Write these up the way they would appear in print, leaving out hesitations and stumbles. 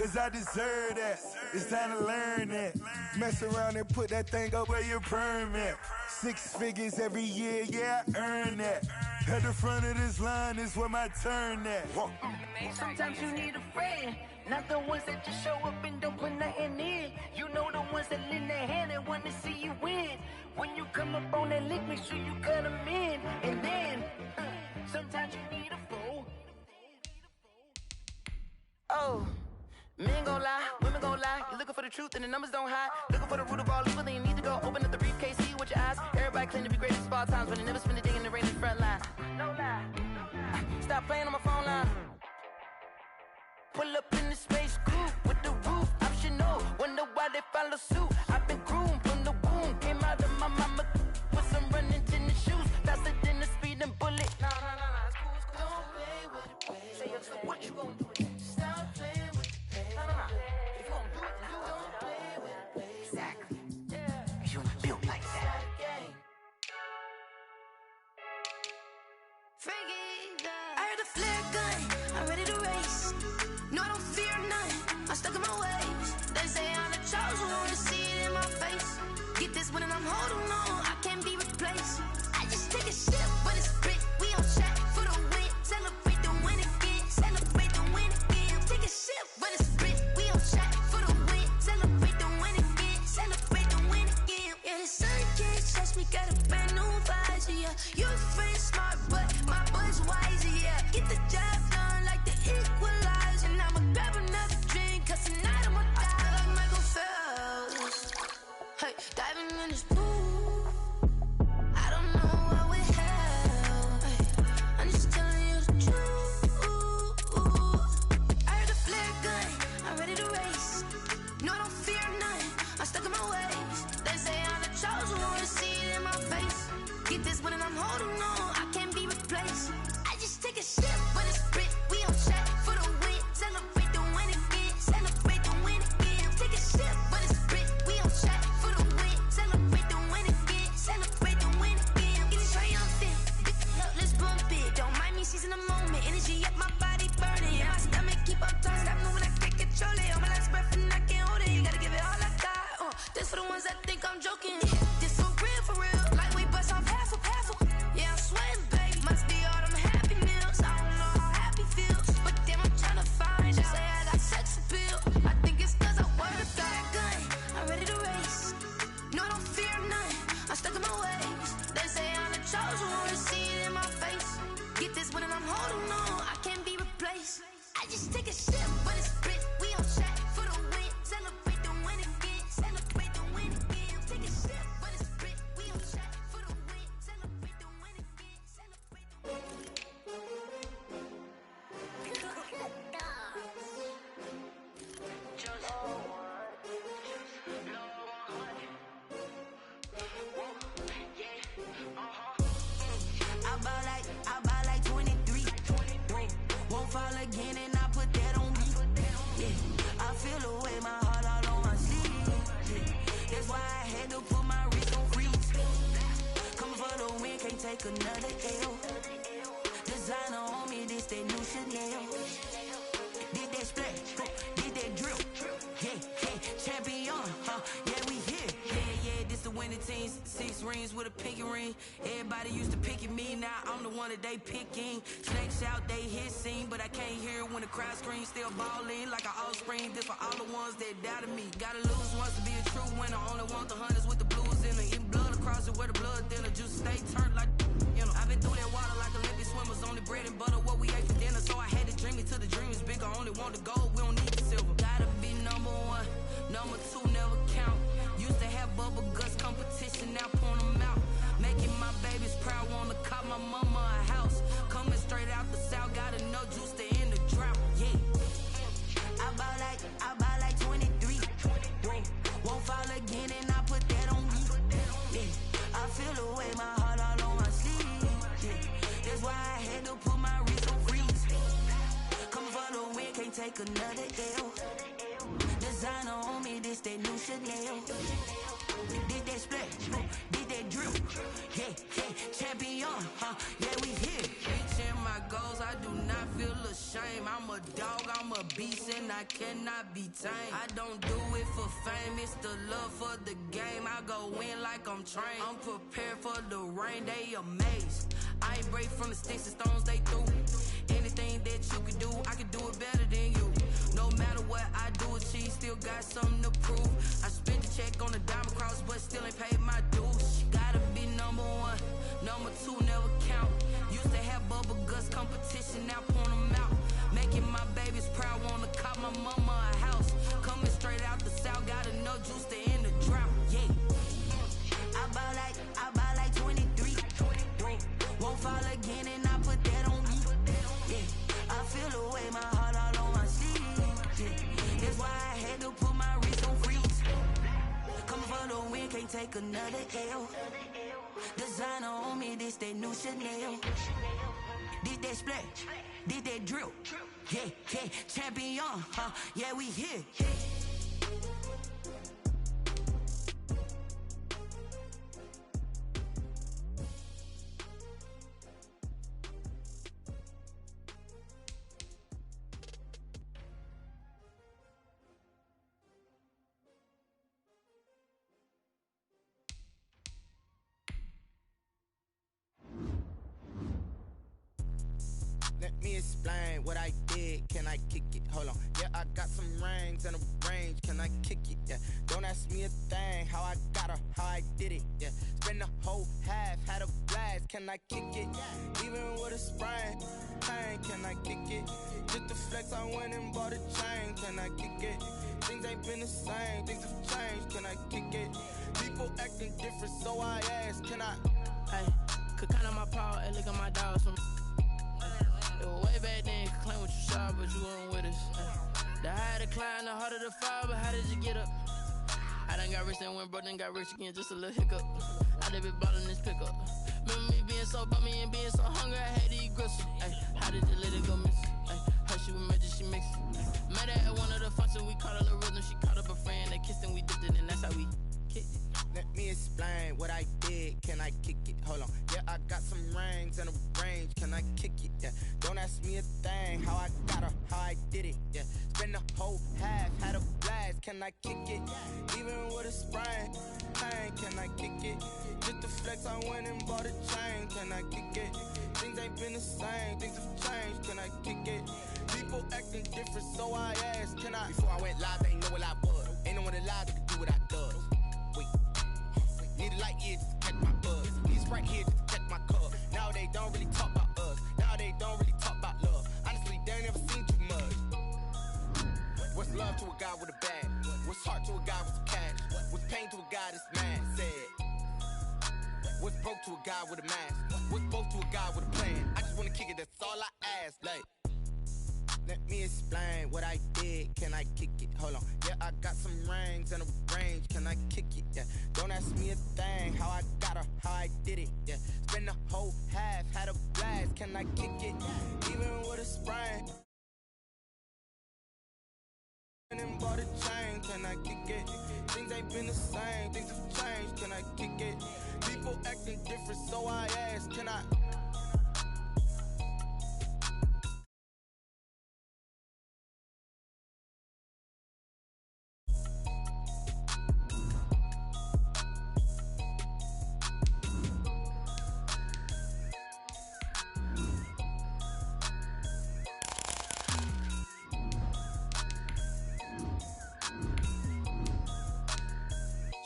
cause I deserve that. It's time to learn that. Mess around and put that thing up where your permit. 6 figures every year, yeah, I earn that. At the front of this line is where my turn at. Sometimes you need a friend, not the ones that just show up and don't put nothing in. You know the ones that lend their hand and want to see you win. When you come up on that lick, make sure you cut them in. And then, sometimes you need a fool. Oh, men gon' lie, women gon' lie. You're looking for the truth and the numbers don't hide. Looking for the root of all evil, then you need to go open up the briefcase, see with your eyes. Everybody claim to be great at all times, but they never spend a day in the rain in the front line. No lie, stop playing on my phone line. Pull up in the space coupe with the roof optional. Wonder why they follow suit. I've been groomed from the womb. Came out of my mama with some running tennis shoes. Faster than the speeding bullet. No, it's cool, it's cool. Don't play with it, baby. Say what you gon' do with it? Stop playing with it, baby. No. If you gon' do it, then you don't play with it, baby. Exactly. Yeah. Cause you built like that. I heard a flare gun. I'm ready to race. No, I don't fear nothing. I'm stuck in my ways. They say I'm the chosen one, see it in my face. Get this one and I'm holding on. I can't be replaced. I just take a sip, but it's split. We on track for the win. Celebrate the win again. Celebrate the win again. Take a sip, but it's split. We on track for the win. Celebrate the win again. Celebrate the win again. Yeah, the sun can't touch me. Got a brand new visor. Yeah, you're friend smart, but my boy's wiser. Yeah, get the job done like the equalizer. Now I'ma grab another drink, cause tonight I'ma die like Michael Phelps. Hey, diving in this pool, I don't know what we have. Hey, I'm just telling you the truth. I heard a flare gun, I'm ready to race. No, I don't fear nothing, I'm stuck in my ways. They say I'm the chosen one, see it in my face. Get this one and I'm holding on, I can't be replaced. I just take a sip, but it's split. We on track for the win. Celebrate the win again. Celebrate the win again. Take a sip, but it's split. We on track for the win. Celebrate the win again. Celebrate the win again. Get it triumphant. Look, let's bump it. Don't mind me seizing the moment. Energy up my body burning. Yeah, my stomach keep on tossing. Stop moving, I can't control it. On my last breath and I can't hold it. You gotta give it all I got. This for the ones that think I'm joking. This for real, for real. Like we bust off half of. Yeah, I'm sweating, babe. Must be all them happy meals. I don't know how happy feels, but damn, I'm tryna find out. Say I got sex appeal. I think it's cause I wear the fire gun. I'm ready to race. No, I don't fear nothing. I'm stuck in my ways. They say I'm the chosen one, see it in my face. Get this one and I'm holding on. I can't be replaced. I just take a sip, but it's split. We on track for the win. Celebrate the win again. Celebrate the win again. Take a sip, but it's split. We on track for the win. Celebrate the win again. Celebrate the win. I buy like 23. Won't fall again and I put that on me. Yeah, I feel the way my heart all on my sleeve. Yeah, that's why I had to put my wrist on freeze. Coming for the win, can't take another L. Designer on me, this that new Chanel. Did that splash, did that drip. Yeah, champion, yeah, we here. Yeah, this the winning team. 6 rings with a pinky ring. Everybody used to pick at me, now I'm the one that they picking. Snakes out, they hit scene, but I can't hear it when the crowd screams. Still balling like an offspring. This for all the ones that doubted me. Gotta lose once to be a true winner. Only want the hunters with the blues in it. Eating blood across it where the blood thinner. Juice stay turned like, you know. I've been through that water like Olympic swimmers. Only bread and butter, what we ate for dinner. So I had to dream it till the dream is bigger. Only want the gold, we don't need the silver. Gotta be number 1, number 2 never count. Used to have bubble guts competition, now point them out. Making my babies proud, wanna cop my mama a house. Coming straight out the south, got enough juice to end the drought. Yeah, I buy like 23. Won't fall again and I put that on me. Yeah, I feel the way my heart all on my sleeve. Yeah, that's why I had to put my wrist on freeze. Coming for the win, can't take another L. Designer on me, this that new Chanel. Did that splash, did that drip. Yeah, champion, yeah, we here. Reaching my goals, I do not feel ashamed. I'm a dog, I'm a beast, and I cannot be tamed. I don't do it for fame, it's the love for the game. I go in like I'm trained. I'm prepared for the rain, they amazed. I ain't break from the sticks and stones they threw. Anything that you can do, I can do it better than you. No matter what I do, she still got something to prove. I spent the check on the diamond cross, but still ain't paid my dues. Gotta be number one, number two never count. Used to have bubble guts competition, now point them out. Making my babies proud, wanna cop my mama a house. Coming straight out the south, got enough juice to end the drought. Yeah, I bought like 23. Won't fall again, and I put that on me. Yeah, I feel the way, my heart all on my sleeve. Yeah, that's why I had to put my wrist on freeze. Coming for the win, can't take another L. Designer on me, this that new Chanel. This that splash, this that drill. Yeah, yeah, champion, huh? Yeah, we here. Let me explain what I did. Can I kick it? Hold on. Yeah, I got some rings and a range. Can I kick it? Yeah. Don't ask me a thing. How I got her, how I did it. Yeah. Spend the whole half, had a blast. Can I kick it? Even with a sprain, pain. Can I kick it? Just to flex, I went and bought a chain. Can I kick it? Things ain't been the same. Things have changed. Can I kick it? People acting different, so I ask. Can I? Hey, could count on my power and look at my dogs from. It was way back then, could claim what you saw, but you weren't with us. The higher the climb, the harder the fall, but how did you get up? I done got rich and went broke, then got rich again, just a little hiccup. I done been ballin' this pickup. Remember me being so bummy and being so hungry, I had to eat gristle. Ay, how did you let it go miss? Ay, her she was magic, she mixed it. Met her at one of the functions, we caught a little rhythm, she caught up a friend, they kissed and we dipped it, and that's how we kicked it. Let me explain what I did. Can I kick it? Hold on. Yeah, I got some rings and a range. Can I kick it? Yeah. Don't ask me a thing. How I got her, how I did it. Yeah. Spend the whole half, had a blast. Can I kick it? Even with a sprain, pain. Can I kick it? Just to flex, I went and bought a chain. Can I kick it? Things ain't been the same. Things have changed. Can I kick it? People acting different, so I asked. Can I? Before I went live, they ain't know what I was. Ain't no one alive that could do what I does. Need a light here just to catch my buzz. Need a Sprite here just to catch my cup. Now they don't really talk about us. Now they don't really talk about love. Honestly, they ain't never seen too much. What's love to a guy with a bag? What's heart to a guy with some cash? What's pain to a guy that's mad? Said. What's broke to a guy with a mask? What's both to a guy with a plan? I just wanna kick it, that's all I ask. Like, let me explain what I did. Can I kick it? Hold on. Yeah, I got some rings and a range. Can I kick it? Yeah. Don't ask me a thing. How I got her, how I did it. Yeah. Spend the whole half, had a blast. Can I kick it? Even with a sprain. And bought a chain. Can I kick it? Things ain't been the same. Things have changed. Can I kick it? People acting different, so I ask. Can I?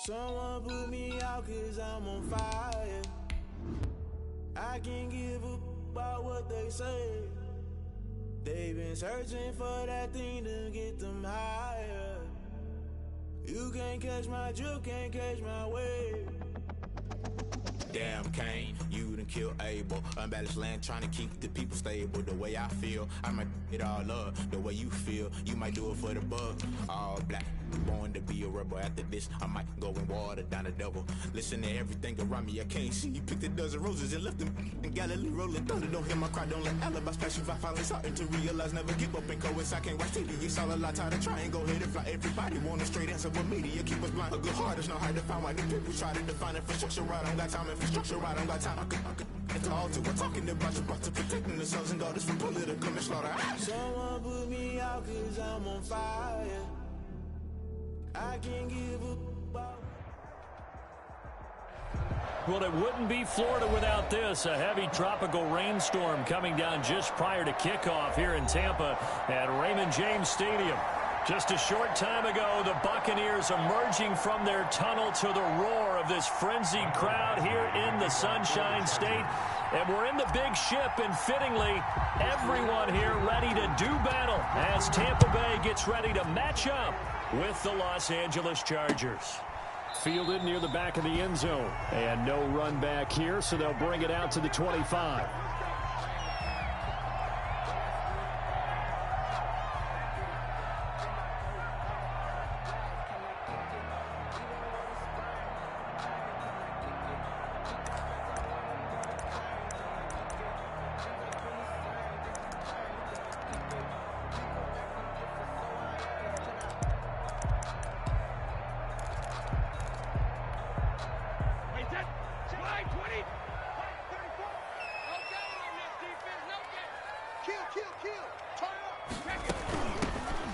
Someone put me out cause I'm on fire. I can't give a about what they say. They've been searching for that thing to get them higher. You can't catch my drift, can't catch my wave. Damn Kane, you done killed Abel. Unbalanced land, trying to keep the people stable. The way I feel, I might it all up. The way you feel, you might do it for the bug. All black, born to be a rebel. After this, I might go and water down the devil. Listen to everything around me, I can't see. You picked a dozen roses and left them in Galilee rolling thunder. Don't hear my cry, don't let alibis pass you. I finally starting to realize, never give up and coincide. Can't watch TV, it's all a lot. Tired of trying, go ahead and fly. Everybody want a straight answer, but media keep us blind. A good heart is not hard to find. Why the people try to define infrastructure right? I don't got time, infrastructure right? I don't got time. I could it's all to we're talking about you, about to protecting the sons and daughters from political slaughter. Someone out cause I'm on fire. I can't give up. Well, it wouldn't be Florida without this. A heavy tropical rainstorm coming down just prior to kickoff here in Tampa at Raymond James Stadium. Just a short time ago, the Buccaneers emerging from their tunnel to the roar of this frenzied crowd here in the Sunshine State. And we're in the big ship, and fittingly, everyone here ready to do battle as Tampa Bay gets ready to match up with the Los Angeles Chargers. Fielded near the back of the end zone. And no run back here, so they'll bring it out to the 25.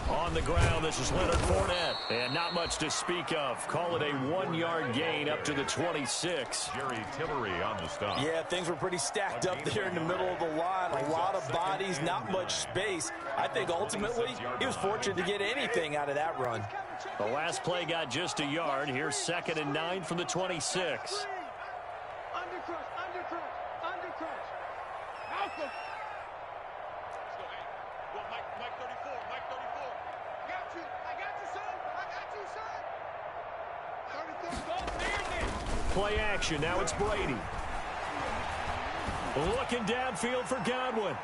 On the ground, this is Leonard Fournette, and not much to speak of. Call it a 1-yard gain up to the 26. Jerry Tillery on the stop. Yeah, things were pretty stacked up there in the middle of the line. A lot of bodies, not much space. I think ultimately he was fortunate to get anything out of that run. The last play got just a yard. Here's 2nd and 9 from the 26. Play action. Now it's Brady. Looking downfield for Godwin.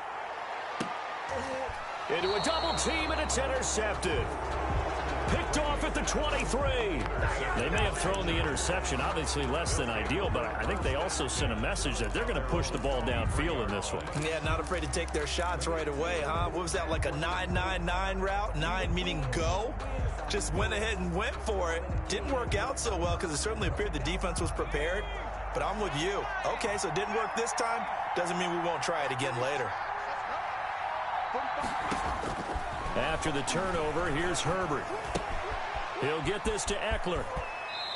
Into a double team, and it's intercepted. Picked off at the 23. They may have thrown the interception, obviously less than ideal, but I think they also sent a message that they're going to push the ball downfield in this one. Yeah, not afraid to take their shots right away, huh? What was that, like a 9-9-9 route? 9 meaning go? Just went ahead and went for it. Didn't work out so well because it certainly appeared the defense was prepared. But I'm with you. Okay, so it didn't work this time. Doesn't mean we won't try it again later. After the turnover, here's Herbert. He'll get this to Eckler.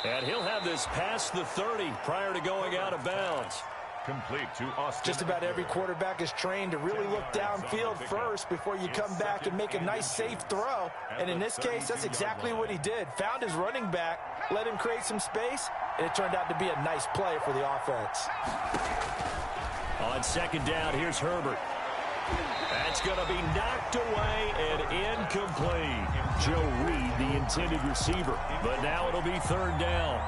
And he'll have this past the 30 prior to going out of bounds. Complete to Austin. Just about every quarterback is trained to really look downfield first before you come back and make a nice, safe throw. And in this case, that's exactly what he did. Found his running back, let him create some space, and it turned out to be a nice play for the offense. On 2nd down, here's Herbert. That's going to be knocked away and incomplete. Joe Reed, the intended receiver. But now it'll be 3rd down.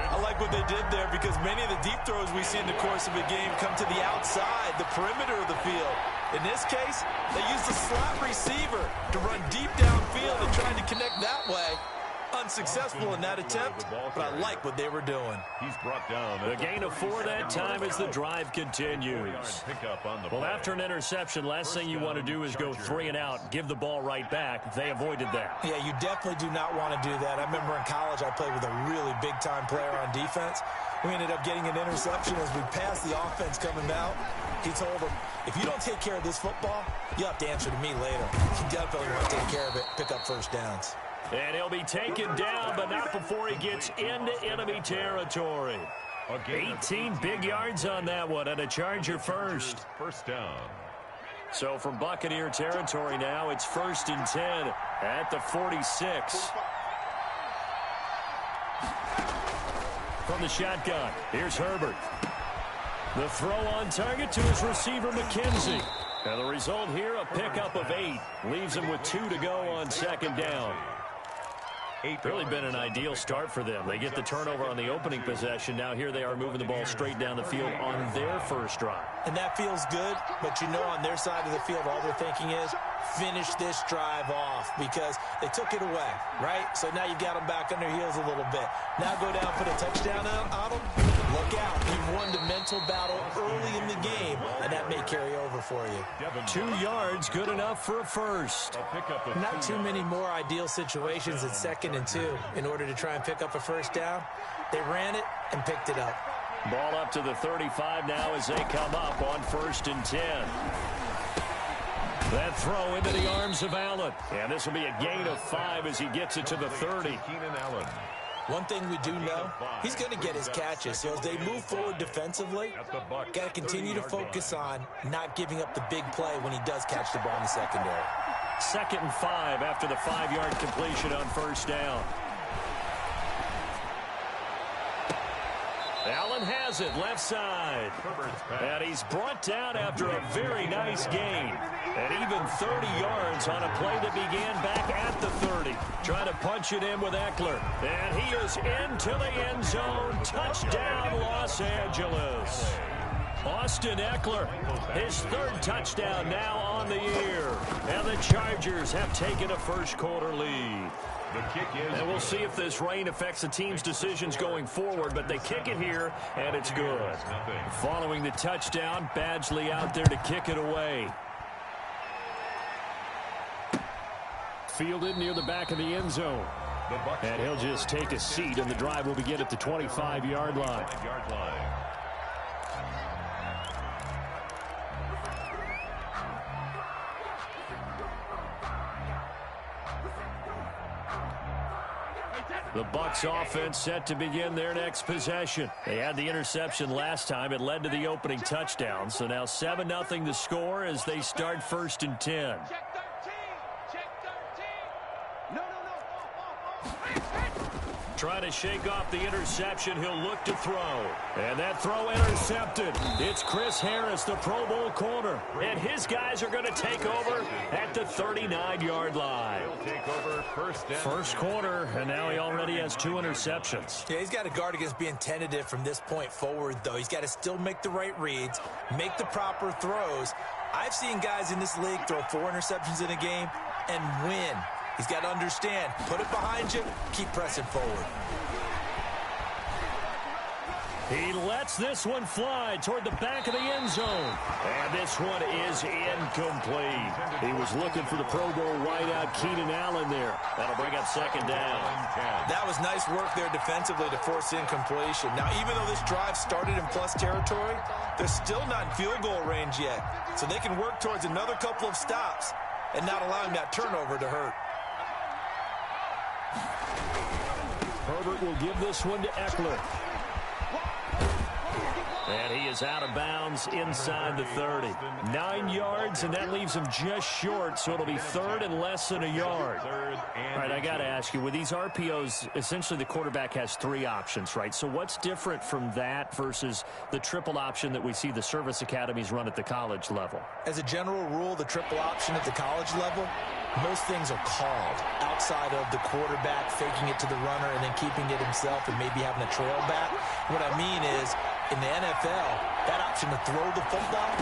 I like what they did there because many of the deep throws we see in the course of a game come to the outside, the perimeter of the field. In this case, they used a slot receiver to run deep downfield and trying to connect that way. Unsuccessful in that attempt, but I like what they were doing. He's brought down. The gain of 4 that time as the drive continues. Well, after an interception, last thing you want to do is go 3 and out, give the ball right back. They avoided that. Yeah, you definitely do not want to do that. I remember in college I played with a really big-time player on defense. We ended up getting an interception as we passed the offense coming out. He told him, if you don't take care of this football, you'll have to answer to me later. You definitely want to take care of it, pick up first downs. And he'll be taken down, but not before he gets into enemy territory. 18 big yards on that one, and a Charger first. First down. So from Buccaneer territory now, it's 1st and 10 at the 46. From the shotgun, here's Herbert. The throw on target to his receiver, McKenzie. And the result here, a pickup of 8. Leaves him with 2 to go on 2nd down. Really been an ideal start for them. They get the turnover on the opening possession. Now here they are moving the ball straight down the field on their first drive. And that feels good, but you know on their side of the field all they're thinking is finish this drive off because they took it away, right? So now you've got them back on their heels a little bit. Now go down, put a touchdown on them. Look out. You've won the mental battle early in the game, and that may carry over for you. 2 yards, good enough for a first. Not too many more ideal situations at 2nd and 2 in order to try and pick up a first down. They ran it and picked it up. Ball up to the 35 now as they come up on 1st and 10. That throw into the arms of Allen. And this will be a gain of 5 as he gets it to the 30. Keenan Allen. One thing we do know, he's going to get his catches. So as they move forward defensively, got to continue to focus on not giving up the big play when he does catch the ball in the secondary. 2nd and 5 after the 5-yard completion on first down. Allen has it, left side. And he's brought down after a very nice gain. And even 30 yards on a play that began back at the 30. Trying to punch it in with Eckler. And he is into the end zone. Touchdown, Los Angeles. Austin Eckler, his 3rd touchdown now on the year. And the Chargers have taken a first-quarter lead. The kick is, and we'll see if this rain affects the team's decisions going forward, but they kick it here, and it's good. Following the touchdown, Badgley out there to kick it away. Fielded near the back of the end zone. And he'll just take a seat, and the drive will begin at the 25-yard line. The Bucs offense set to begin their next possession. They had the interception last time. It led to the opening touchdown. So now 7-0 the score as they start 1st and 10. Trying to shake off the interception. He'll look to throw. And that throw intercepted. It's Chris Harris, the Pro Bowl corner. And his guys are going to take over at the 39-yard line. Take over first quarter, and now he already has 2 interceptions. Yeah, he's got to guard against being tentative from this point forward, though. He's got to still make the right reads, make the proper throws. I've seen guys in this league throw 4 interceptions in a game and win. He's got to understand, put it behind you, keep pressing forward. He lets this one fly toward the back of the end zone. And this one is incomplete. He was looking for the Pro Bowl wideout Keenan Allen there. That'll bring up 2nd down. That was nice work there defensively to force incompletion. Now, even though this drive started in plus territory, they're still not in field goal range yet. So they can work towards another couple of stops and not allowing that turnover to hurt. Herbert will give this one to Eckler. And he is out of bounds inside the 30. 9 yards, and that leaves him just short, so it'll be 3rd and less than a yard. All right, I got to ask you, with these RPOs, essentially the quarterback has 3 options, right? So what's different from that versus the triple option that we see the service academies run at the college level? As a general rule, the triple option at the college level, most things are called outside of the quarterback faking it to the runner and then keeping it himself and maybe having a trail back. What I mean is, in the NFL, that option to throw the football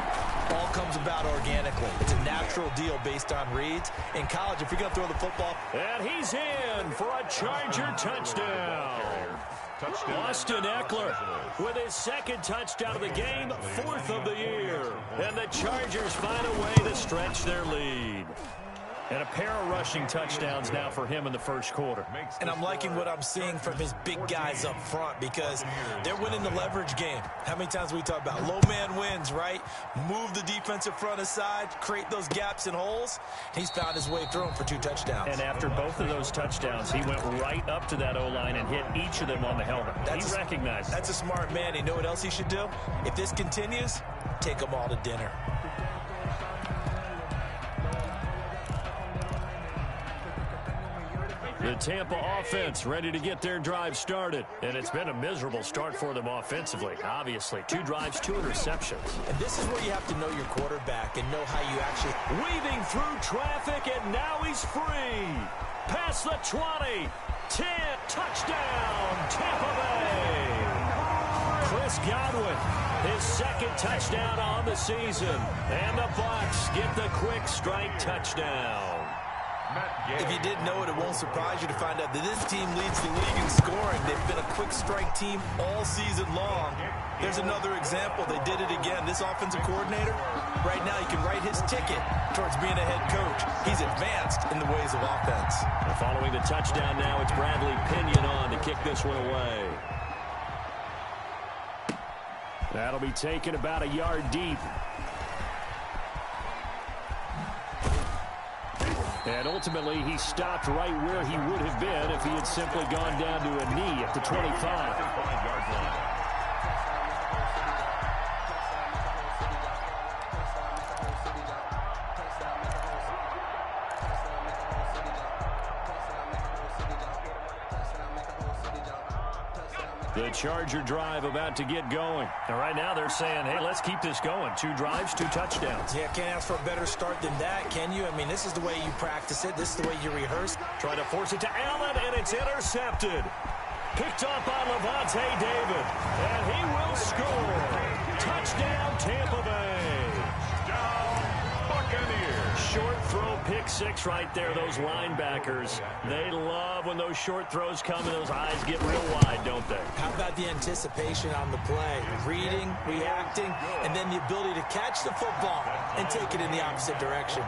all comes about organically. It's a natural deal based on reads. In college, if you're going to throw the football. And he's in for a Charger touchdown. Austin Eckler with his 2nd touchdown of the game, 4th of the year. And the Chargers find a way to stretch their lead. And a pair of rushing touchdowns now for him in the first quarter. And I'm liking what I'm seeing from his big guys up front because they're winning the leverage game. How many times we talk about low man wins, right? Move the defensive front aside, create those gaps and holes. He's found his way through them for 2 touchdowns. And after both of those touchdowns, he went right up to that O-line and hit each of them on the helmet. He recognized it. That's a smart man. You know what else he should do? If this continues, take them all to dinner. The Tampa offense ready to get their drive started. And it's been a miserable start for them offensively, obviously. 2 drives, 2 interceptions. And this is where you have to know your quarterback and know how you actually... Weaving through traffic, and now he's free. Past the 20. 10. Touchdown, Tampa Bay. Chris Godwin, his 2nd touchdown on the season. And the Bucs get the quick strike touchdown. If you didn't know it, it won't surprise you to find out that this team leads the league in scoring. They've been a quick strike team all season long. There's another example. They did it again. This offensive coordinator, right now he can write his ticket towards being a head coach. He's advanced in the ways of offense. And following the touchdown now, it's Bradley Pinion on to kick this one away. That'll be taken about a yard deep. And ultimately, he stopped right where he would have been if he had simply gone down to a knee at the 25-yard line. The Charger drive about to get going. And right now they're saying, hey, let's keep this going. 2 drives, 2 touchdowns. Yeah, can't ask for a better start than that, can you? I mean, this is the way you practice it. This is the way you rehearse. Trying to force it to Allen, and it's intercepted. Picked up by Levante David. And he will score. Touchdown, Tampa Bay. Short throw, pick 6 right there. Those linebackers, they love when those short throws come and those eyes get real wide, don't they? How about the anticipation on the play? Reading, reacting, and then the ability to catch the football and take it in the opposite direction.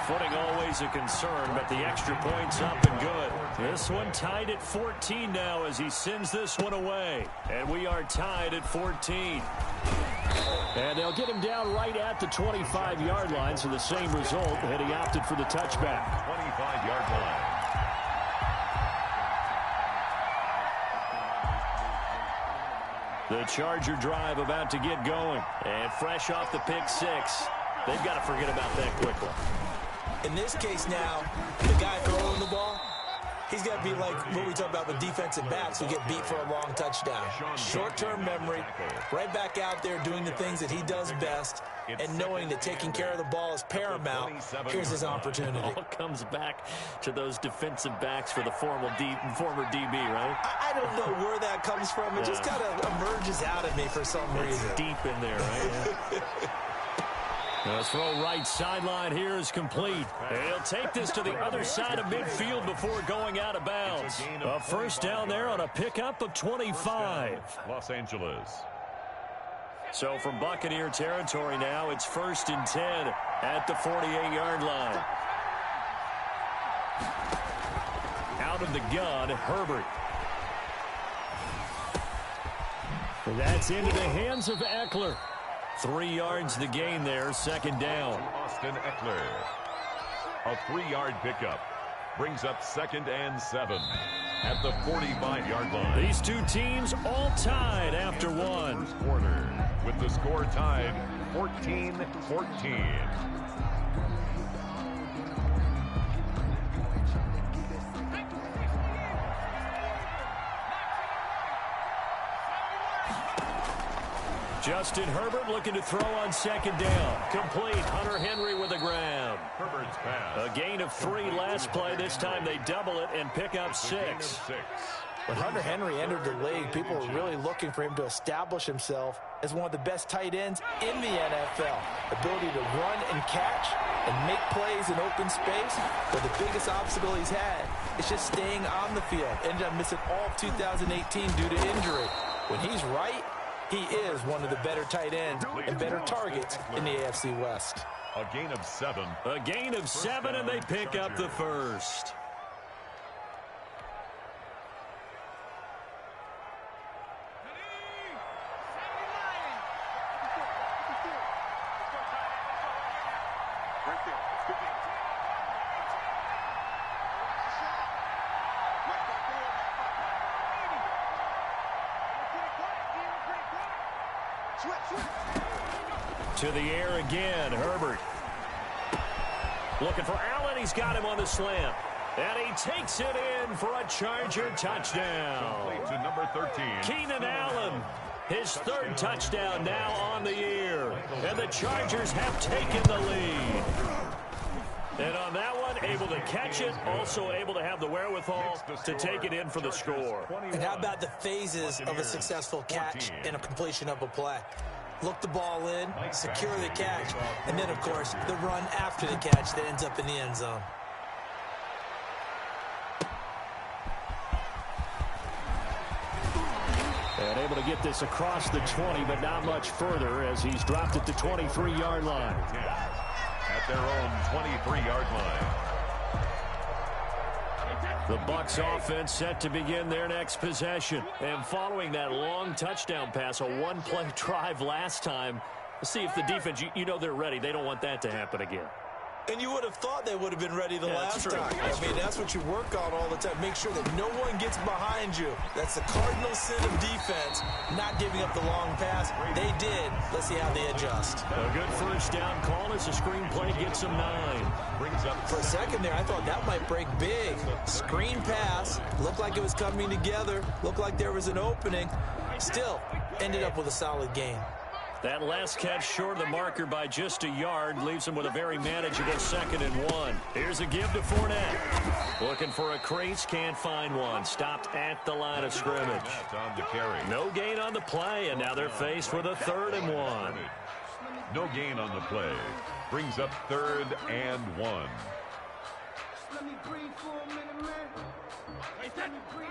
Footing always a concern, but the extra point's up and good. This one tied at 14 now as he sends this one away. And we are tied at 14. And they'll get him down right at the 25-yard line, so the same result, and he opted for the touchback. 25-yard line. The Charger drive about to get going. And fresh off the pick 6, they've got to forget about that quickly. In this case now, the guy throwing the ball, he's got to be like what we talk about with defensive backs who get beat for a long touchdown. Short-term memory, right back out there doing the things that he does best, and knowing that taking care of the ball is paramount. Here's his opportunity. It all comes back to those defensive backs for the former DB, right? I don't know where that comes from. It just kind of emerges out of me for some reason. It's deep in there, right? The throw right sideline here is complete. He'll take this to the other side of midfield before going out of bounds. A first down there on a pickup of 25. Los Angeles. So from Buccaneer territory now, it's 1st and 10 at the 48-yard line. Out of the gun, Herbert. That's into the hands of Eckler. 3 yards the gain there, 2nd down. Austin Eckler. A 3-yard pickup. Brings up 2nd and 7 at the 45-yard line. These two teams all tied after one. First quarter with the score tied 14-14. Justin Herbert looking to throw on 2nd down. Complete. Hunter Henry with a grab. Herbert's pass. A gain of 3 last play. This time they double it and pick up 6. When Hunter Henry entered the league, people were really looking for him to establish himself as one of the best tight ends in the NFL. Ability to run and catch and make plays in open space. But the biggest obstacle he's had is just staying on the field. Ended up missing all of 2018 due to injury. When he's right, he is one of the better tight ends and better targets in the AFC West. A gain of 7. A gain of 7, and they pick up the first. To the air again, Herbert. Looking for Allen. He's got him on the slant. And he takes it in for a Charger touchdown. To number 13. Keenan Allen, his 3rd touchdown now on the year. And the Chargers have taken the lead. And on that one, able to catch it, also able to have the wherewithal to take it in for the score. And how about the phases of a successful catch and a completion of a play? Look the ball in, secure the catch, and then, of course, the run after the catch that ends up in the end zone. And able to get this across the 20, but not much further as he's dropped it to 23-yard line. At their own 23-yard line. The Bucs offense set to begin their next possession. And following that long touchdown pass, a 1-play drive last time, let's see if the defense, you know they're ready. They don't want that to happen again. And you would have thought they would have been ready the last time. I mean, that's what you work on all the time. Make sure that no one gets behind you. That's the cardinal sin of defense, not giving up the long pass. They did. Let's see how they adjust. A good first down call as the screen play gets them 9. Brings up For a second there, I thought that might break big. Screen pass. Looked like it was coming together. Looked like there was an opening. Still, ended up with a solid gain. That last catch short of the marker by just a yard leaves him with a very manageable 2nd and 1. Here's a give to Fournette. Looking for a crease, can't find one. Stopped at the line of scrimmage. on the carry. No gain on the play, and now they're faced with a 3rd and 1. No gain on the play. Brings up 3rd and 1. Let me breathe for a minute, man. Let me breathe.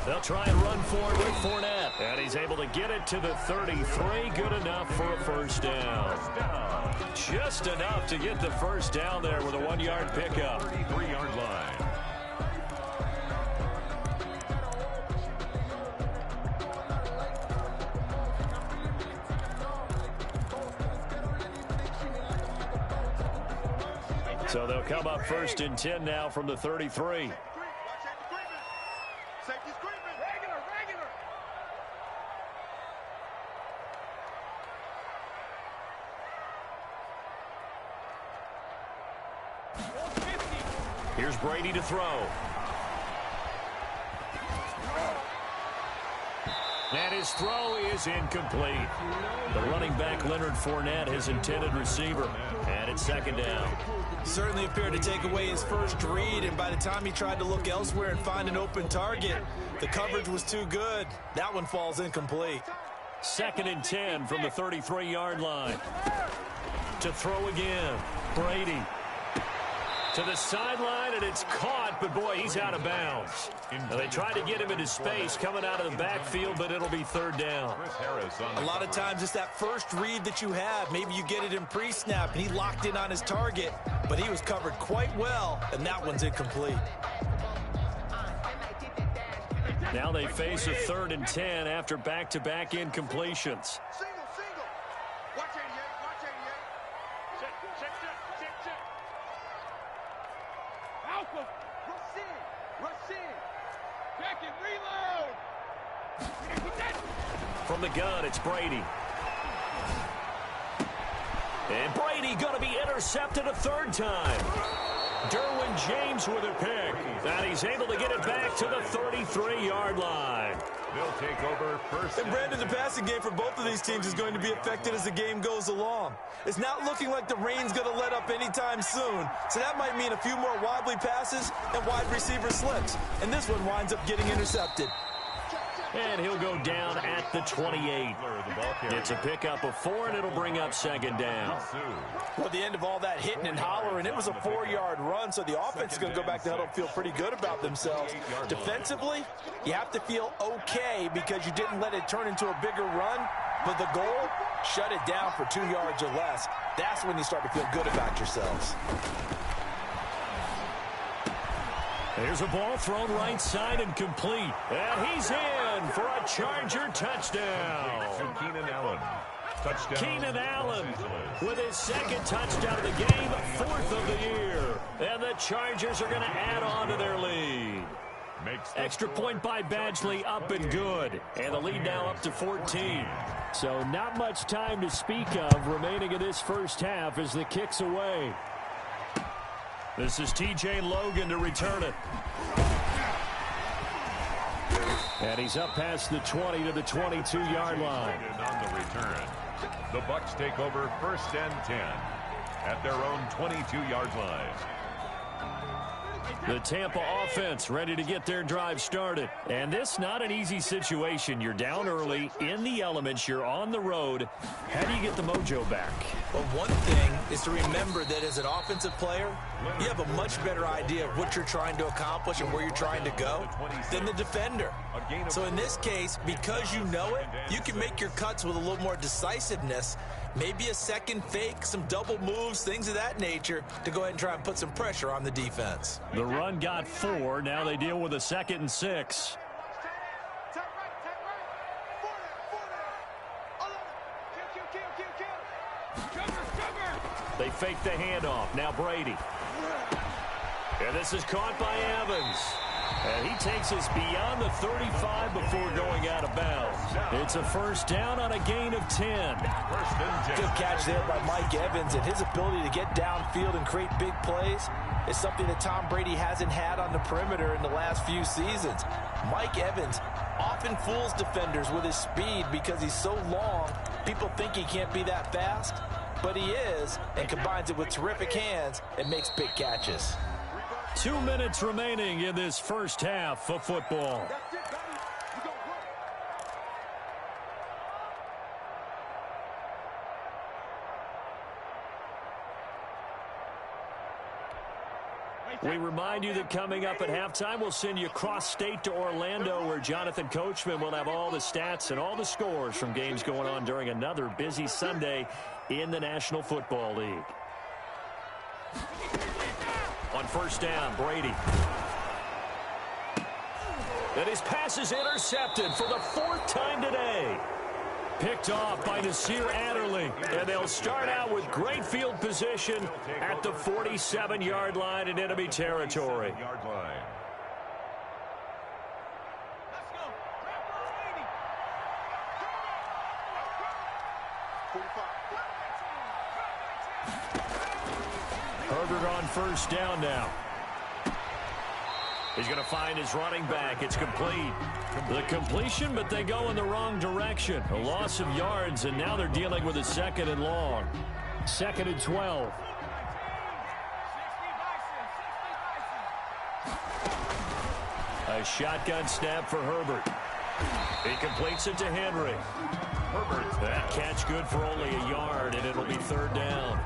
They'll try and run forward with Fournette. And he's able to get it to the 33. Good enough for a first down. Just enough to get the first down there with a 1-yard pickup. 33-yard line. So they'll come up 1st and 10 now from the 33. Here's Brady to throw. And his throw is incomplete. The running back, Leonard Fournette, his intended receiver. And it's 2nd down. Certainly appeared to take away his first read, and by the time he tried to look elsewhere and find an open target, the coverage was too good. That one falls incomplete. 2nd and 10 from the 33-yard line. To throw again. Brady. To the sideline, and it's caught, but boy, he's out of bounds. Now, they tried to get him into space coming out of the backfield, but it'll be 3rd down. A lot of times it's that first read that you have. Maybe you get it in pre-snap, and he locked in on his target, but he was covered quite well, and that one's incomplete. Now they face a 3rd and 10 after back-to-back incompletions. From the gun, it's Brady. And Brady going to be intercepted a 3rd time. Derwin James with a pick. And he's able to get it back to the 33-yard line. They'll take over 1st. And Brandon, the passing game for both of these teams is going to be affected as the game goes along. It's not looking like the rain's going to let up anytime soon. So that might mean a few more wobbly passes and wide receiver slips. And this one winds up getting intercepted. And he'll go down at the 28. It's a pickup of 4, and it'll bring up 2nd down. Well, the end of all that hitting and hollering, it was a 4-yard run, so the offense is going to go back to huddle and feel pretty good about themselves. Defensively, you have to feel okay because you didn't let it turn into a bigger run, but the goal, shut it down for 2 yards or less. That's when you start to feel good about yourselves. There's a ball thrown right side and complete. And he's in for a Charger touchdown. Keenan Allen. Touchdown. Keenan Allen with his 2nd touchdown of the game, 4th of the year. And the Chargers are going to add on to their lead. Extra point by Badgley, up and good. And the lead now up to 14. So not much time to speak of remaining in this first half as the kick's away. This is T.J. Logan to return it. And he's up past the 20 to the 22-yard line. On the return, the Bucs take over 1st and 10 at their own 22-yard line. The Tampa offense ready to get their drive started. And this not an easy situation. You're down early, in the elements, you're on the road. How do you get the mojo back? Well, one thing is to remember that as an offensive player, you have a much better idea of what you're trying to accomplish and where you're trying to go than the defender. So in this case, because you know it, you can make your cuts with a little more decisiveness. Maybe a second fake, some double moves, things of that nature to go ahead and try and put some pressure on the defense. The run got 4. Now they deal with a 2nd and 6. They fake the handoff. Now Brady. And this is caught by Evans. And he takes us beyond the 35 before going out of bounds. It's a first down on a gain of 10. Good catch there by Mike Evans, and his ability to get downfield and create big plays is something that Tom Brady hasn't had on the perimeter in the last few seasons. Mike Evans often fools defenders with his speed because he's so long. People think he can't be that fast, but he is, and combines it with terrific hands and makes big catches. 2 minutes remaining in this first half of football. We remind you that coming up at halftime, we'll send you cross-state to Orlando, where Jonathan Coachman will have all the stats and all the scores from games going on during another busy Sunday in the National Football League. On first down, Brady. And his pass is intercepted for the 4th time today. Picked off by Nasir Adderley. And they'll start out with great field position at the 47-yard line in enemy territory. Herbert on first down now. He's going to find his running back. It's complete. The completion, but they go in the wrong direction. A loss of yards, and now they're dealing with a 2nd and long. 2nd and 12. A shotgun snap for Herbert. He completes it to Henry. Herbert. That catch good for only a yard, and it'll be 3rd down.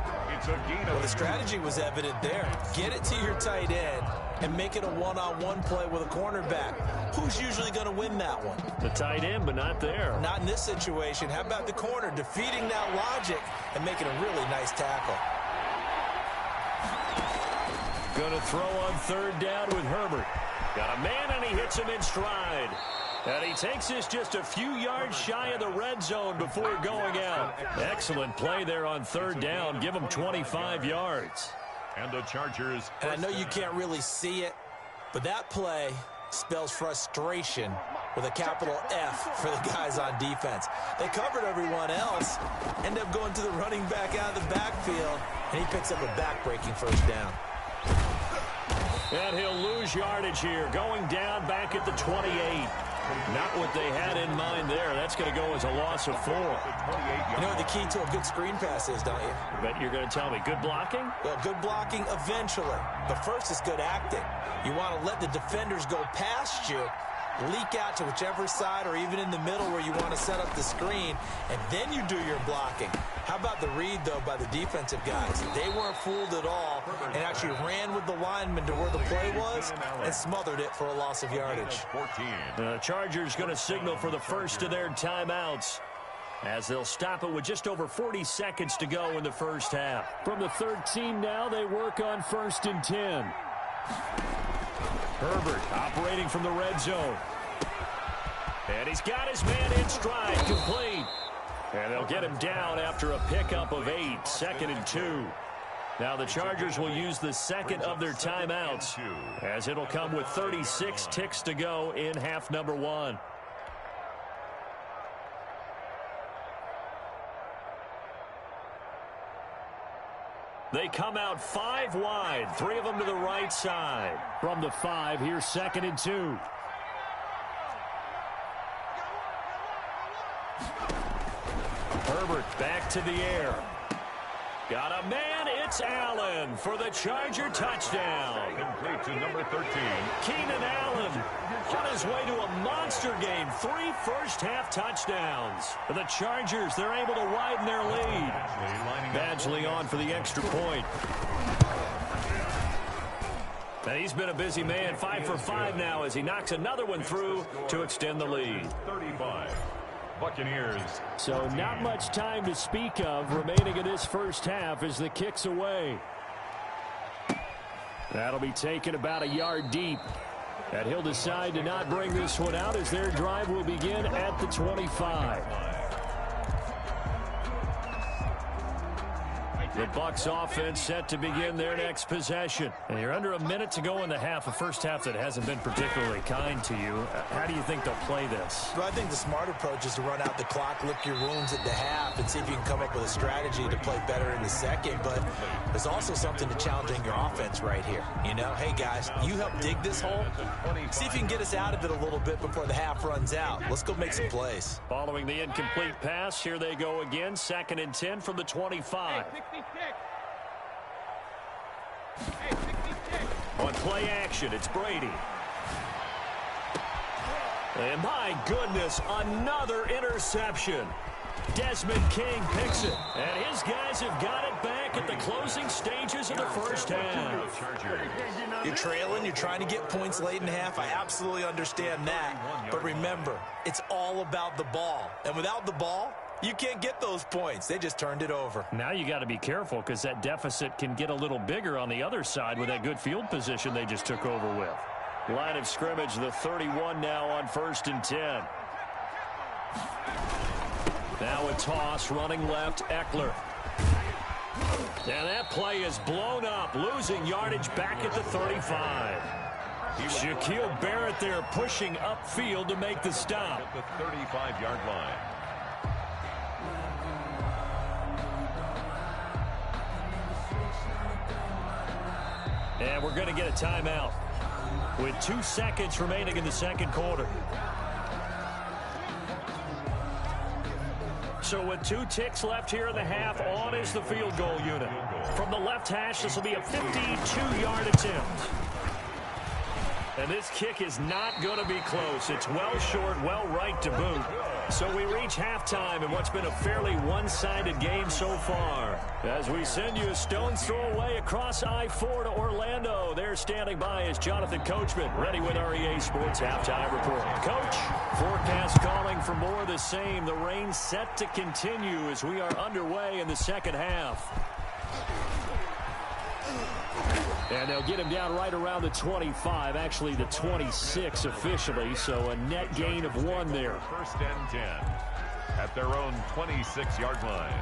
Well, the strategy was evident there. Get it to your tight end and make it a one-on-one play with a cornerback. Who's usually going to win that one? The tight end, but not there. Not in this situation. How about the corner defeating that logic and making a really nice tackle? Going to throw on 3rd down with Herbert. Got a man, and he hits him in stride. And he takes this just a few yards shy of the red zone before going out. Excellent play there on 3rd down. Give him 25 yards. And the Chargers. And I know you can't really see it, but that play spells frustration with a capital F for the guys on defense. They covered everyone else, end up going to the running back out of the backfield, and he picks up a back-breaking 1st down. And he'll lose yardage here, going down back at the 28. Not what they had in mind there. That's going to go as a loss of 4. You know what the key to a good screen pass is, don't you? I bet you're going to tell me. Good blocking? Well, good blocking eventually. But first is good acting. You want to let the defenders go past you, leak out to whichever side or even in the middle where you want to set up the screen, and then you do your blocking. How about the read, though, by the defensive guys? They weren't fooled at all and actually ran with the lineman to where the play was and smothered it for a loss of yardage. The Chargers going to signal for the first of their timeouts, as they'll stop it with just over 40 seconds to go in the first half. From the 13 now, they work on 1st and 10. Herbert operating from the red zone. And he's got his man in stride, complete. And they'll get him down after a pickup of 8, 2nd and 2. Now the Chargers will use the 2nd of their timeouts, as it'll come with 36 ticks to go in half number 1. They come out 5 wide, 3 of them to the right side. From the 5, here's 2nd and 2. Herbert back to the air. Got a man, it's Allen for the Charger touchdown. Complete to number 13. Keenan Allen on his way to a monster game. 3 first-half touchdowns. For the Chargers, they're able to widen their lead. Badgley on for the extra point. And he's been a busy man, 5 for 5 now as he knocks another one through to extend the lead. 35. Buccaneers. So not much time to speak of remaining in this first half as the kick's away. That'll be taken about a yard deep. And he'll decide to not bring this one out as their drive will begin at the 25. The Bucs offense set to begin their next possession. And you're under a minute to go in the half, a first half that hasn't been particularly kind to you. How do you think they'll play this? Well, I think the smart approach is to run out the clock, lick your wounds at the half, and see if you can come up with a strategy to play better in the second. But there's also something to challenging your offense right here. You know, hey, guys, you help dig this hole. See if you can get us out of it a little bit before the half runs out. Let's go make some plays. Following the incomplete pass, here they go again. 2nd and 10 from the 25. On play action, it's Brady. And my goodness, another interception. Desmond King picks it. And his guys have got it back at the closing stages of the first half. You're trailing, you're trying to get points late in the half. I absolutely understand that. But remember, it's all about the ball. And without the ball, you can't get those points. They just turned it over. Now you got to be careful because that deficit can get a little bigger on the other side with that good field position they just took over with. Line of scrimmage, the 31 now on 1st and 10. Now a toss, running left, Eckler. And that play is blown up, losing yardage back at the 35. Shaquille Barrett there pushing upfield to make the stop. At the 35-yard line. And we're going to get a timeout with 2 seconds remaining in the second quarter. So with 2 ticks left here in the half, on is the field goal unit. From the left hash, this will be a 52-yard attempt. And this kick is not going to be close. It's well short, well right to boot. So we reach halftime in what's been a fairly one-sided game so far. As we send you a stone's throw away across I-4 to Orlando. There standing by is Jonathan Coachman, ready with REA Sports Halftime Report. Coach, forecast calling for more of the same. The rain set to continue as we are underway in the second half. And they'll get him down right around the 25, actually the 26 officially, so a net gain of 1 there. 1st and 10 at their own 26-yard line.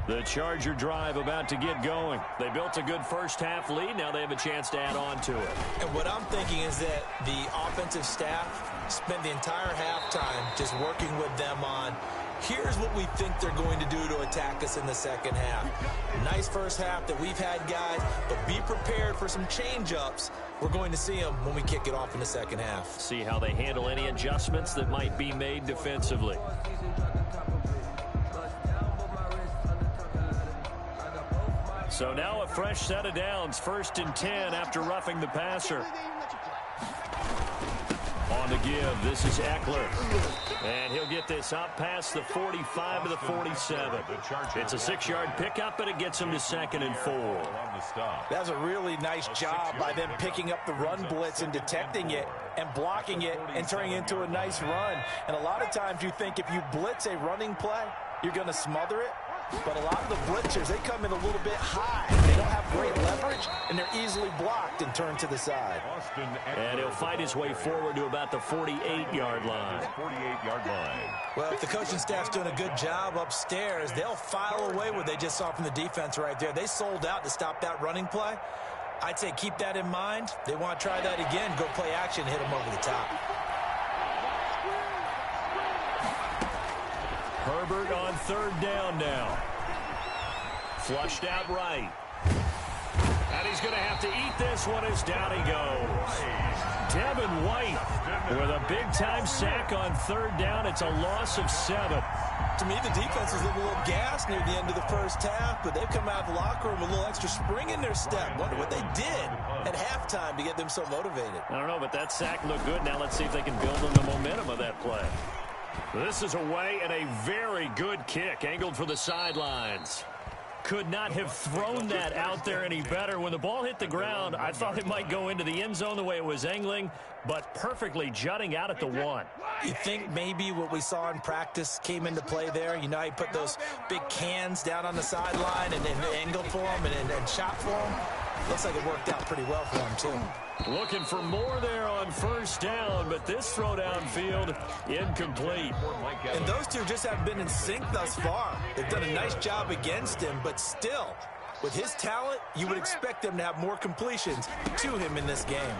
The Charger drive about to get going. They built a good first half lead. Now they have a chance to add on to it. And what I'm thinking is that the offensive staff spent the entire halftime just working with them on, here's what we think they're going to do to attack us in the second half. Nice first half that we've had, guys, but be prepared for some change-ups. We're going to see them when we kick it off in the second half. See how they handle any adjustments that might be made defensively. So now a fresh set of downs, 1st and 10 after roughing the passer. On the give, this is Eckler. And he'll get this up past the 45 to the 47. It's a 6-yard pickup, but it gets him to 2nd and 4. That's a really nice job by them picking up the run blitz and detecting it and blocking it and turning it into a nice run. And a lot of times you think if you blitz a running play, you're going to smother it. But a lot of the blitzers, they come in a little bit high. They don't have great leverage, and they're easily blocked and turned to the side. And he'll fight his way forward to about the 48-yard line. 48-yard line. Well, if the coaching staff's doing a good job upstairs, they'll file away what they just saw from the defense right there. They sold out to stop that running play. I'd say keep that in mind. They want to try that again, go play action, hit them over the top. Herbert on 3rd down now. Flushed out right. And he's going to have to eat this one as down he goes. Devin White with a big-time sack on 3rd down. It's a loss of 7. To me, the defense was a little gassed near the end of the first half, but they've come out of the locker room with a little extra spring in their step. Wonder what they did at halftime to get them so motivated. I don't know, but that sack looked good. Now let's see if they can build on the momentum of that play. This is away and a very good kick angled for the sidelines. Could not have thrown that out there any better. When the ball hit the ground, I thought it might go into the end zone the way it was angling, but perfectly jutting out at the 1. You think maybe what we saw in practice came into play there? You know, he put those big cans down on the sideline and angled for them and shot for them. Looks like it worked out pretty well for him, too. Looking for more there on first down, but this throw downfield incomplete. And those two just haven't been in sync thus far. They've done a nice job against him, but still, with his talent, you would expect them to have more completions to him in this game.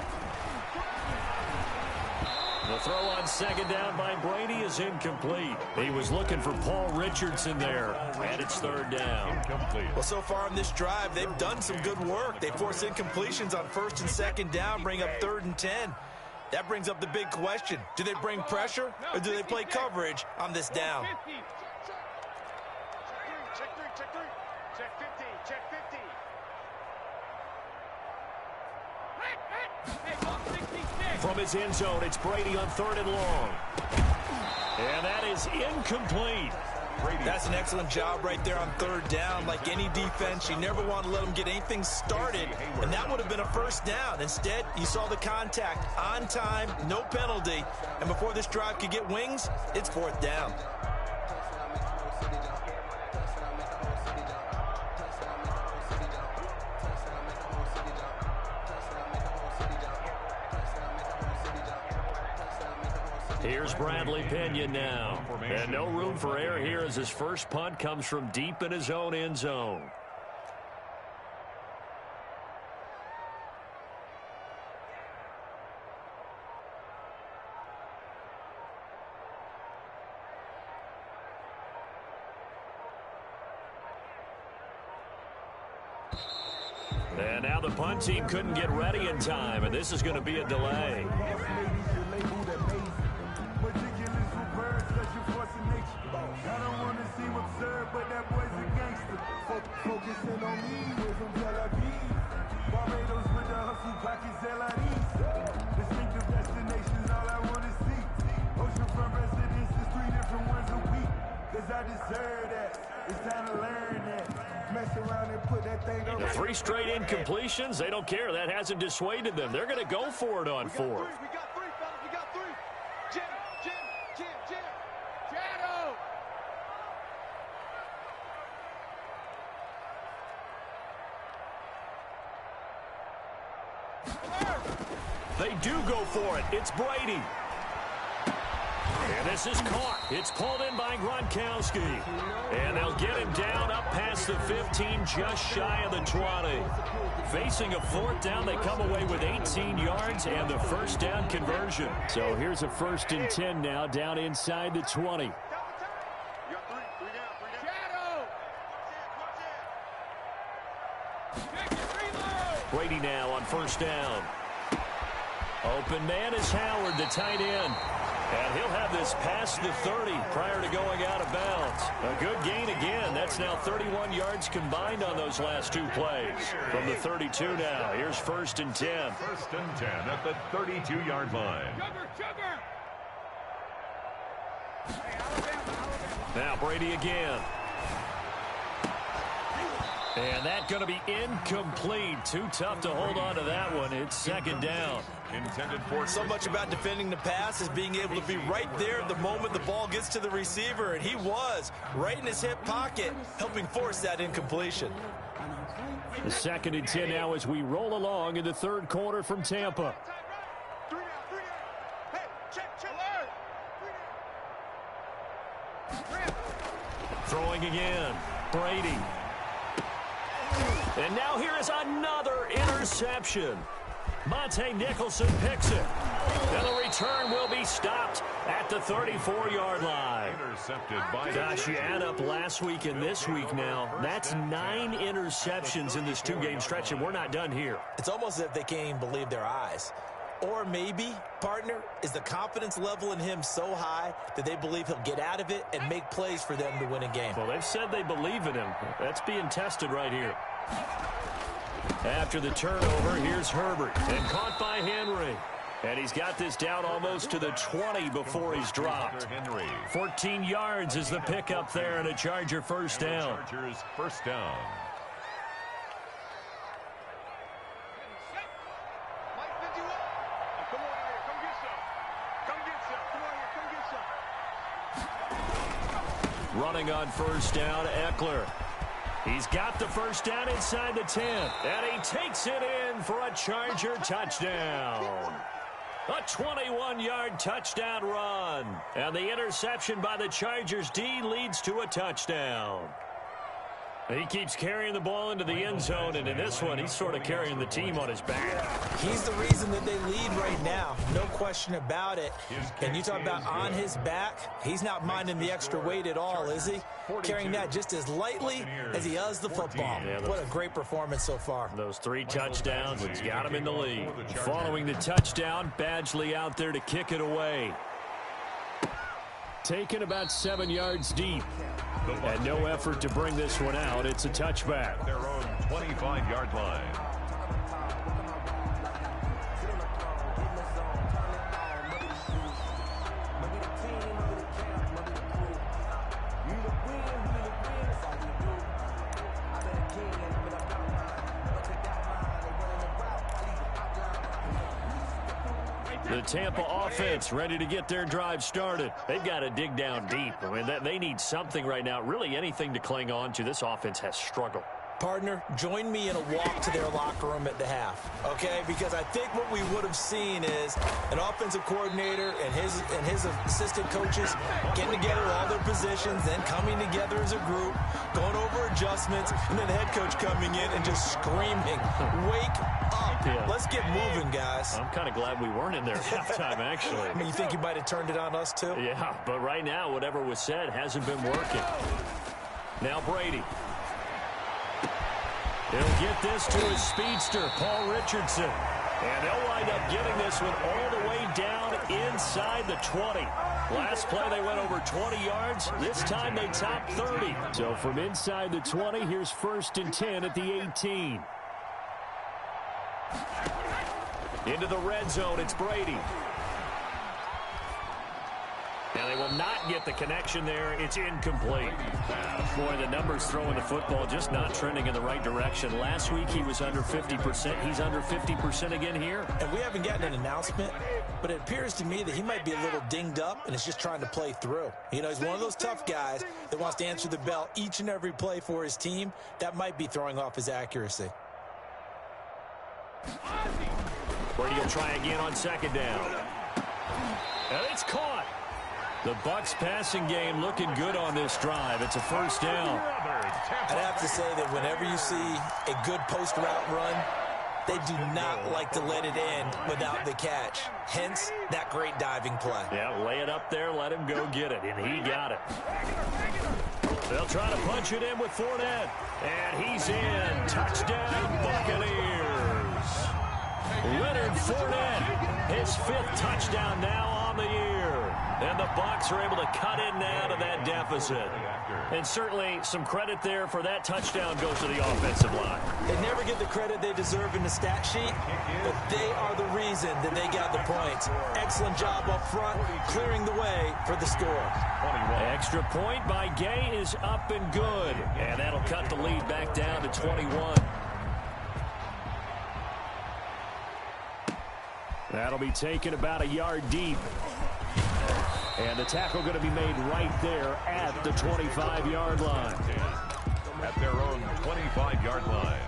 The throw on second down by Brady is incomplete. He was looking for Paul Richardson there, and it's third down. Incomplete. Well, so far in this drive, they've done some good work. They force incompletions on first and second down, bring up 3rd and 10. That brings up the big question. Do they bring pressure, or do they play coverage on this down? Check 50. From his end zone, it's Brady on 3rd and long. And that is incomplete. That's an excellent job right there on 3rd down. Like any defense, you never want to let them get anything started, and that would have been a first down. Instead, you saw the contact on time, no penalty, and before this drive could get wings, it's 4th down. Here's Bradley Pena now. And no room for error here as his first punt comes from deep in his own end zone. And now the punt team couldn't get ready in time, and this is going to be a delay. But that boy's a gangster. Focusing on me, we're from Tel Aviv. Barbados with the hustle pockets, LIDs. Distinctive destinations, all I want to see. Oceanfront residences, 3 different ones a week. Cause I deserve that. It's time to learn that. Mess around and put that thing over. The 3 straight incompletions, they don't care. That hasn't dissuaded them. They're going to go for it on 4th. We got 3, fellas. We got 3. Jim. Shadow. They do go for it. It's Brady. And this is caught. It's pulled in by Gronkowski. And they'll get him down up past the 15, just shy of the 20. Facing a 4th down, they come away with 18 yards and the first down conversion. So here's a 1st and 10 now, down inside the 20. Brady now on first down. Open man is Howard, the tight end. And he'll have this past the 30 prior to going out of bounds. A good gain again. That's now 31 yards combined on those last 2 plays. From the 32 now, here's 1st and 10. 1st and 10 at the 32-yard line. Now Brady again. And that's going to be incomplete. Too tough to hold on to that one. It's 2nd down. Intended for so much about defending the pass is being able to be right there the moment the ball gets to the receiver, and he was right in his hip pocket, helping force that incompletion. The 2nd and 10 now as we roll along in the 3rd quarter from Tampa. Throwing again. Brady. And now here is another interception. Monte Nicholson picks it. And the return will be stopped at the 34-yard line. Intercepted by Gosh, you add up last week and this week now. That's 9 interceptions in this 2-game stretch, and we're not done here. It's almost as if they can't even believe their eyes. Or maybe, partner, is the confidence level in him so high that they believe he'll get out of it and make plays for them to win a game. Well, they've said they believe in him. That's being tested right here. After the turnover, here's Herbert. And caught by Henry. And he's got this down almost to the 20 before he's dropped. 14 yards is the pickup there and a Charger first down. Chargers first down. Running on first down, Eckler. He's got the first down inside the 10. And he takes it in for a Charger touchdown. A 21-yard touchdown run. And the interception by the Chargers D leads to a touchdown. He keeps carrying the ball into the end zone, and in this one, he's sort of carrying the team on his back. He's the reason that they lead right now. No question about it. And you talk about on his back, he's not minding the extra weight at all, is he? Carrying that just as lightly as he does the football. Yeah, what a great performance so far. Those 3 touchdowns, he's got him in the lead. Following the touchdown, Badgley out there to kick it away. Taken about 7 yards deep. And no effort to bring this one out. It's a touchback. Their own 25-yard line. The Tampa offense ready to get their drive started. They've got to dig down deep. I mean, they need something right now, really anything to cling on to. This offense has struggled. Partner, join me in a walk to their locker room at the half, okay? Because I think what we would have seen is an offensive coordinator and his assistant coaches getting together all their positions, then coming together as a group, going over adjustments, and then the head coach coming in and just screaming, "Wake up. Yeah. Let's get moving, guys." I'm kind of glad we weren't in there at halftime, actually. I mean, you think you might have turned it on us, too? Yeah, but right now, whatever was said hasn't been working. Now Brady. He'll get this to his speedster, Paul Richardson. And they'll wind up getting this one all the way down inside the 20. Last play, they went over 20 yards. This time, they topped 30. So from inside the 20, here's 1st and 10 at the 18. Into the red zone, it's Brady. And they will not get the connection there. It's incomplete. Boy, the numbers throwing the football just not trending in the right direction. Last week he was under 50%. He's under 50% again here. And we haven't gotten an announcement, but it appears to me that he might be a little dinged up and is just trying to play through. You know, he's one of those tough guys that wants to answer the bell each and every play for his team. That might be throwing off his accuracy. Brady will try again on 2nd down. And it's caught. The Bucs passing game looking good on this drive. It's a 1st down. I'd have to say that whenever you see a good post route run, they do not like to let it end without the catch. Hence, that great diving play. Yeah, lay it up there, let him go get it, and he got it. They'll try to punch it in with Fournette, and he's in. Touchdown, Buccaneers. Leonard Fournette, his 5th touchdown now on the year. And the Bucs are able to cut in now to that deficit. And certainly some credit there for that touchdown goes to the offensive line. They never get the credit they deserve in the stat sheet, but they are the reason that they got the points. Excellent job up front, clearing the way for the score. Extra point by Gay is up and good. And that'll cut the lead back down to 21. That'll be taken about a yard deep. And the tackle going to be made right there at the 25-yard line. At their own 25-yard line.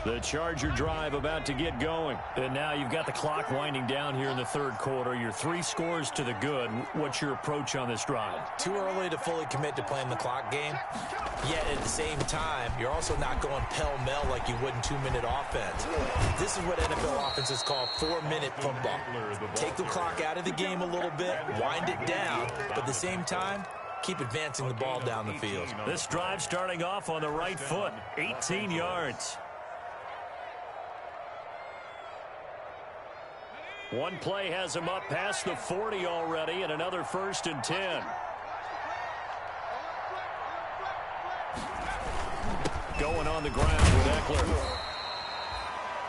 The Charger drive about to get going. And now you've got the clock winding down here in the 3rd quarter. You're 3 scores to the good. What's your approach on this drive? Too early to fully commit to playing the clock game. Yet at the same time, you're also not going pell-mell like you would in 2-minute offense. This is what NFL offenses call 4-minute football. Take the clock out of the game a little bit, wind it down, but at the same time, keep advancing the ball down the field. This drive starting off on the right foot, 18 yards. One play has him up past the 40 already, and another 1st and 10. Going on the ground with Eckler.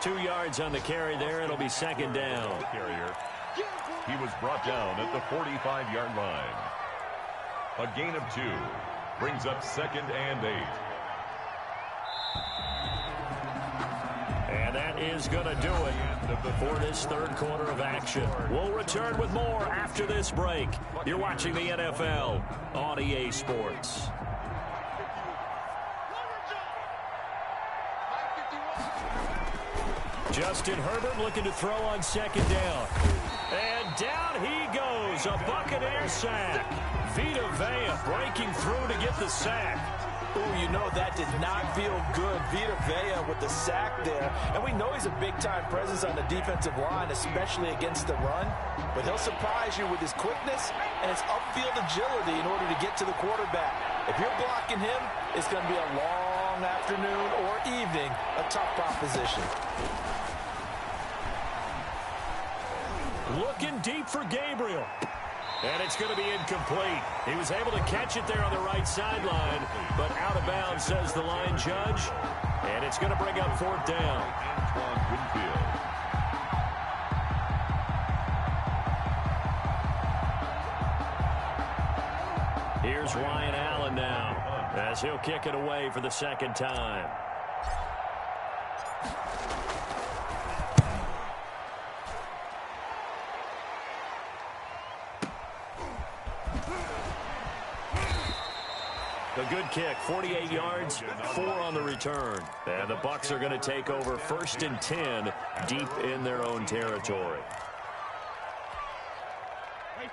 2 yards on the carry there. It'll be 2nd down. He was brought down at the 45-yard line. A gain of 2 brings up 2nd and 8. And that is going to do it for this third quarter of action. We'll return with more after this break. You're watching the NFL on EA Sports. Justin Herbert looking to throw on second down. And down he goes, a Buccaneer sack. Vita Vea breaking through to get the sack. Ooh, you know that did not feel good. Vita Vea with the sack there. And we know he's a big-time presence on the defensive line, especially against the run. But he'll surprise you with his quickness and his upfield agility in order to get to the quarterback. If you're blocking him, it's going to be a long afternoon or evening, a tough proposition. Looking deep for Gabriel. And it's going to be incomplete. He was able to catch it there on the right sideline, but out of bounds, says the line judge. And it's going to bring up fourth down. Here's Ryan Allen now, as he'll kick it away for the second time. A good kick, 48 yards, 4 on the return. And the Bucs are going to take over 1st and 10 deep in their own territory.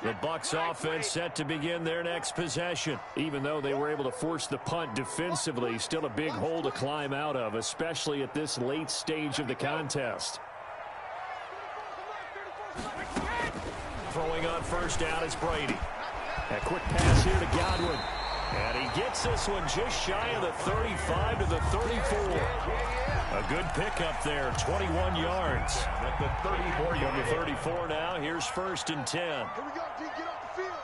The Bucs offense set to begin their next possession. Even though they were able to force the punt defensively, still a big hole to climb out of, especially at this late stage of the contest. Throwing on first down is Brady. A quick pass here to Godwin. And he gets this one just shy of the 35 to the 34. A good pickup there, 21 yards. At the 34 from the 34 now, here's 1st and 10. Here we go, D, get off the field.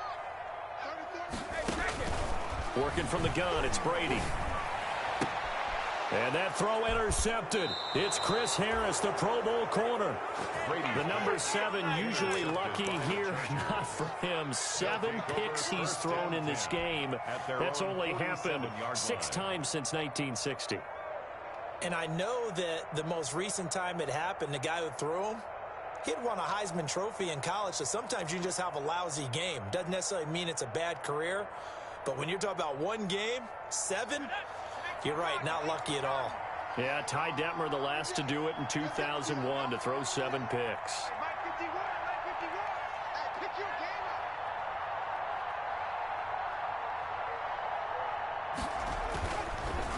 34. Working from the gun, it's Brady. And that throw intercepted. It's Chris Harris, the Pro Bowl corner. The number 7 usually lucky here. Not for him. 7 picks he's thrown in this game. That's only happened 6 times since 1960. And I know that the most recent time it happened, the guy who threw him, he'd won a Heisman Trophy in college, so sometimes you just have a lousy game. Doesn't necessarily mean it's a bad career. But when you're talking about one game, 7, you're right, not lucky at all. Yeah, Ty Detmer, the last to do it in 2001, to throw 7 picks.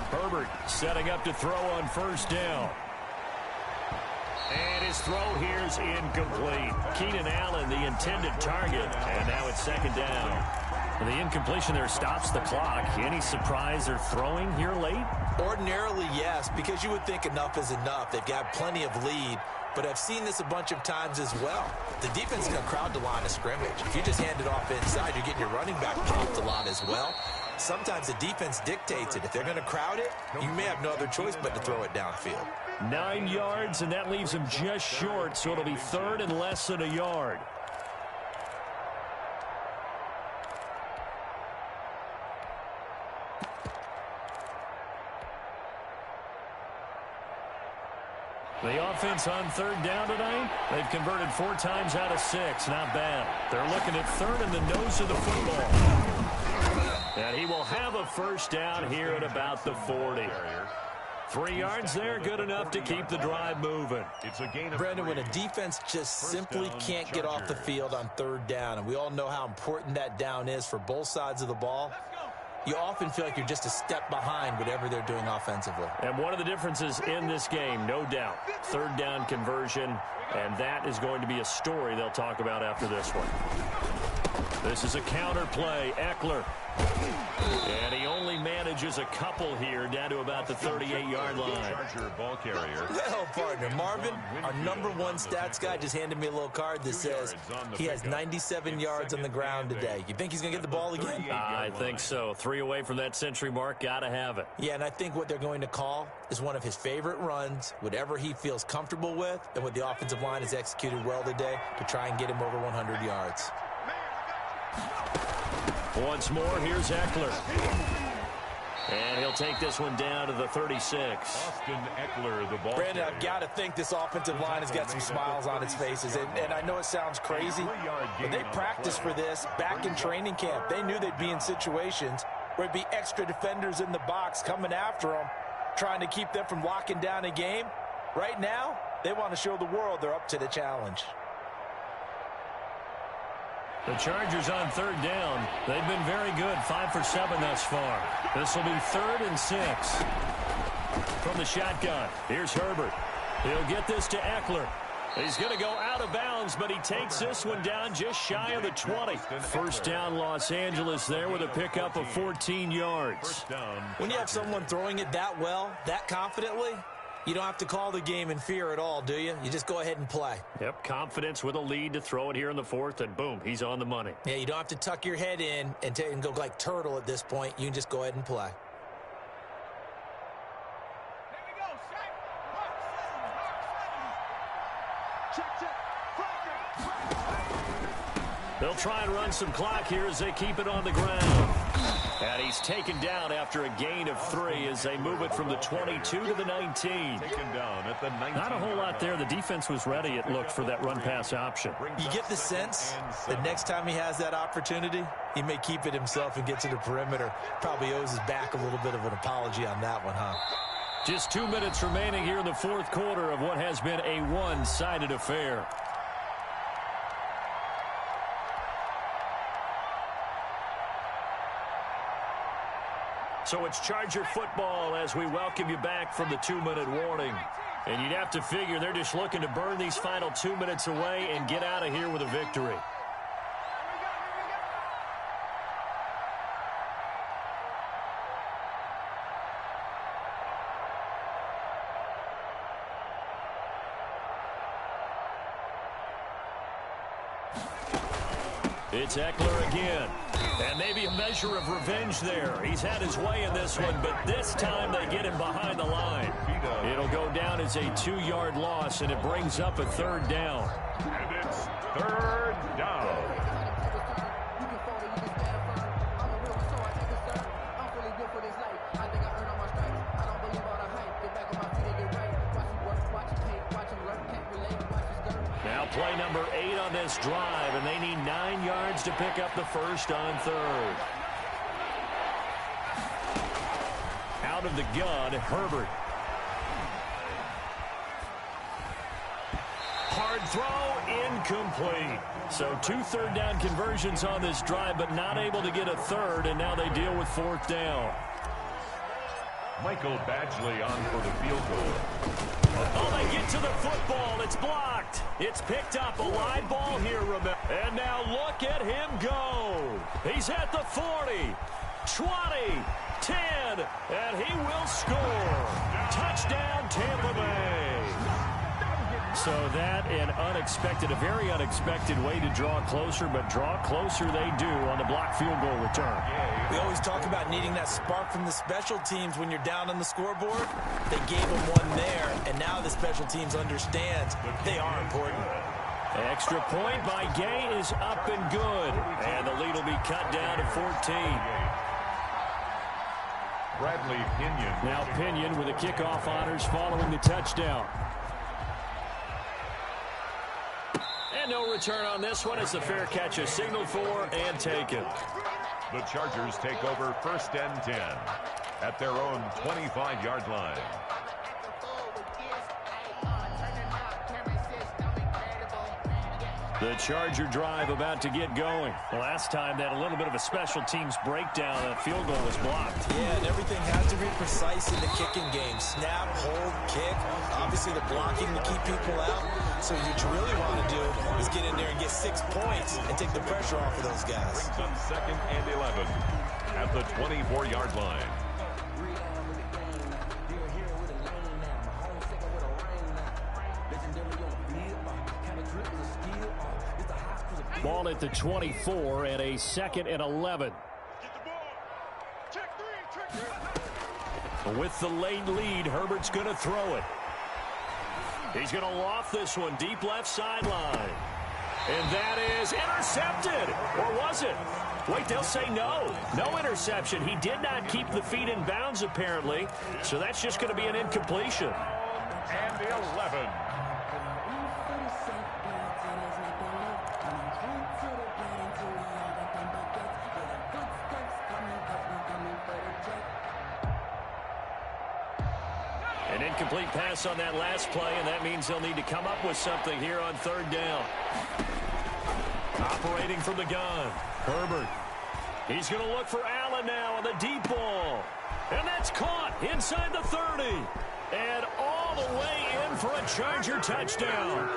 Herbert setting up to throw on first down. And his throw here's incomplete. Keenan Allen, the intended target, and now it's second down. The incompletion there stops the clock. Any surprise they're throwing here late? Ordinarily, yes, because you would think enough is enough. They've got plenty of lead, but I've seen this a bunch of times as well. The defense is going to crowd the line of scrimmage. If you just hand it off inside, you're getting your running back dropped a lot as well. Sometimes the defense dictates it. If they're going to crowd it, you may have no other choice but to throw it downfield. 9 yards, and that leaves him just short, so it'll be 3rd and less than a yard. The offense on 3rd down tonight, they've converted 4 times out of 6. Not bad. They're looking at 3rd in the nose of the football. And he will have a first down here at about the 40. 3 yards there, good enough to keep the drive moving. Brandon, when a defense just simply can't get off the field on 3rd down, and we all know how important that down is for both sides of the ball, you often feel like you're just a step behind whatever they're doing offensively. And one of the differences in this game, no doubt, 3rd down conversion, and that is going to be a story they'll talk about after this one. This is a counter play. Eckler. And he only manages a couple here down to about the 38-yard line. Ball carrier. Well, partner, Marvin, our number 1 stats guy, just handed me a little card that says he has 97 yards on the ground today. You think he's going to get the ball again? I think so. 3 away from that century mark. Got to have it. Yeah, and I think what they're going to call is one of his favorite runs, whatever he feels comfortable with, and what the offensive line has executed well today to try and get him over 100 yards. Once more, here's Eckler. And he'll take this one down to the 36. Austin Eckler, the ball. Brandon, I've got to think this offensive line has got some smiles on its faces. And I know it sounds crazy, but they practiced for this back in training camp. They knew they'd be in situations where it'd be extra defenders in the box coming after them, trying to keep them from locking down a game. Right now, they want to show the world they're up to the challenge. The Chargers on third down. They've been very good, 5 for 7 thus far. This will be 3rd and 6. From the shotgun, here's Herbert. He'll get this to Eckler. He's going to go out of bounds, but he takes this one down just shy of the 20. First down, Los Angeles there with a pickup of 14 yards. When you have someone throwing it that well, that confidently, you don't have to call the game in fear at all, do you? You just go ahead and play. Yep, confidence with a lead to throw it here in the 4th, and boom, he's on the money. Yeah, you don't have to tuck your head in and go like turtle at this point. You can just go ahead and play. They'll try and run some clock here as they keep it on the ground. And he's taken down after a gain of 3 as they move it from the 22 to the 19. Taken down at the 19. Not a whole lot there. The defense was ready, it looked, for that run-pass option. You get the sense that next time he has that opportunity, he may keep it himself and get to the perimeter. Probably owes his back a little bit of an apology on that one, huh? Just 2 minutes remaining here in the 4th quarter of what has been a one-sided affair. So it's Charger football as we welcome you back from the 2-minute warning. And you'd have to figure they're just looking to burn these final 2 minutes away and get out of here with a victory. It's Eckler again. And maybe a measure of revenge there. He's had his way in this one, but this time they get him behind the line. It'll go down as a 2-yard loss, and it brings up a 3rd down. And it's 3rd down. Now play number 8 on this drive, and they need 9 yards to pick up the first on 3rd. Out of the gun, Herbert. Hard throw, incomplete. So 2 third down conversions on this drive, but not able to get a 3rd, and now they deal with 4th down. Michael Badgley on for the field goal. Oh, they get to the football. It's blocked. It's picked up. A live ball here, remember. And now look at him go. He's at the 40, 20, 10, and he will score. Touchdown, Tampa Bay. So that an unexpected, a very unexpected way to draw closer, but draw closer they do on the block field goal return. We always talk about needing that spark from the special teams when you're down on the scoreboard. They gave them one there, and now the special teams understands they are important. Extra point by Gay is up and good. And the lead will be cut down to 14. Bradley Pinion. Now Pinion with the kickoff honors following the touchdown. And no return on this one. It's a fair catch, a signal for and taken. The Chargers take over 1st and 10 at their own 25-yard line. The Charger drive about to get going. Last time they had a little bit of a special teams breakdown. That field goal was blocked. Yeah, and everything has to be precise in the kicking game. Snap, hold, kick. Obviously the blocking to keep people out. So what you really want to do is get in there and get 6 points and take the pressure off of those guys. Brings up 2nd and 11 at the 24-yard line. Ball at the 24 and a 2nd and 11. With the late lead, Herbert's going to throw it. He's going to loft this one deep left sideline. And that is intercepted. Or was it? Wait, they'll say no. No interception. He did not keep the feet in bounds, apparently. So that's just going to be an incompletion. And the 11. An incomplete pass on that last play, and that means they'll need to come up with something here on third down. Operating from the gun, Herbert. He's going to look for Allen now on the deep ball. And that's caught inside the 30. And all the way in for a Charger touchdown.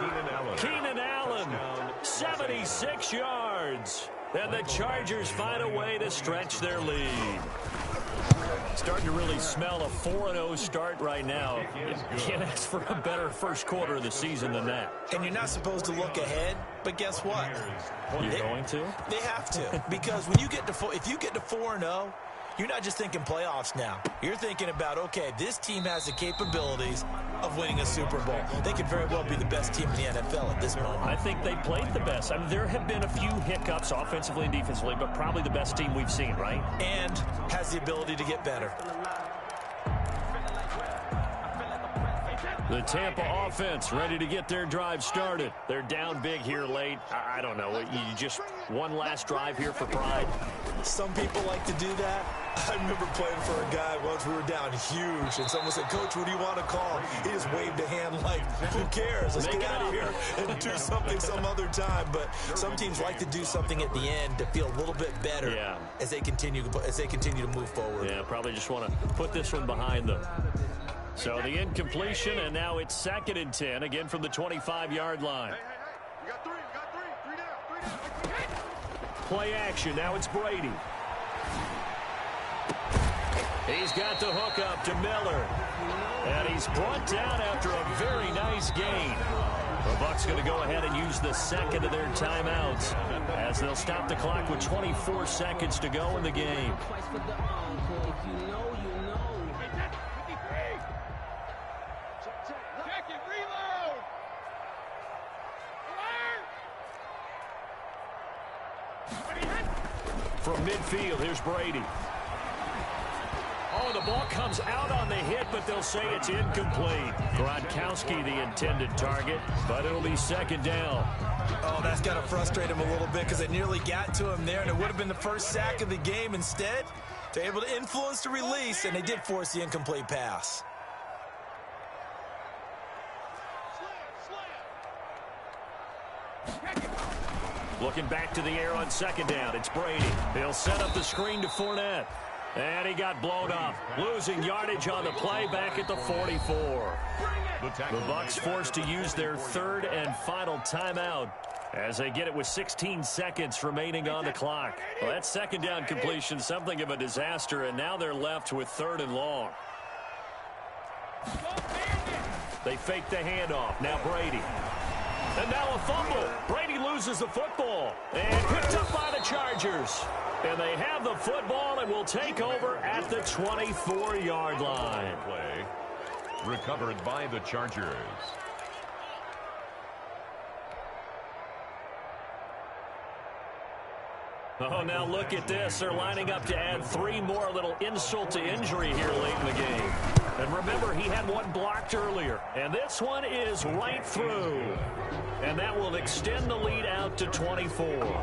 Keenan Allen, 76 yards. And the Chargers find a way to stretch their lead. Starting to really smell a 4-0 start right now. You can't ask for a better first quarter of the season than that. And you're not supposed to look ahead, but guess what? You're going to? They have to, because when you get to if you get to 4-0, you're not just thinking playoffs now. You're thinking about, okay, this team has the capabilities of winning a Super Bowl. They could very well be the best team in the NFL at this moment. I think they played the best. I mean, there have been a few hiccups offensively and defensively, but probably the best team we've seen, right? And has the ability to get better. The Tampa offense ready to get their drive started. They're down big here late. I don't know. You just one last drive here for pride. Some people like to do that. I remember playing for a guy once. We were down huge, and someone said, "Coach, what do you want to call?" He just waved a hand like, "Who cares? Let's get out of here and do something some other time." But some teams like to do something at the end to feel a little bit better as they continue to move forward. Yeah, probably just want to put this one behind them. So the incompletion, and now it's 2nd and 10, again from the 25-yard line. You got three down. Play action, now it's Brady. He's got the hook up to Miller. And he's brought down after a very nice gain. The Bucs going to go ahead and use the second of their timeouts as they'll stop the clock with 24 seconds to go in the game. From midfield, here's Brady. Oh, the ball comes out on the hit, but they'll say it's incomplete. Gronkowski, the intended target, but it'll be 2nd down. Oh, that's got to frustrate him a little bit because they nearly got to him there, and it would have been the first sack of the game. Instead, they're able to influence the release, and they did force the incomplete pass. Looking back to the air on 2nd down. It's Brady. He'll set up the screen to Fournette. And he got blown up. Losing yardage on the play back at the 44. The Bucs forced to use their 3rd and final timeout as they get it with 16 seconds remaining on the clock. Well, that 2nd down completion, something of a disaster, and now they're left with 3rd and long. They fake the handoff. Now Brady. And now a fumble. Brady loses the football. And picked up by the Chargers. And they have the football and will take over at the 24-yard line. Play recovered by the Chargers. Oh, now look at this. They're lining up to add 3 more, a little insult to injury here late in the game. And remember, he had one blocked earlier. And this one is right through. And that will extend the lead out to 24.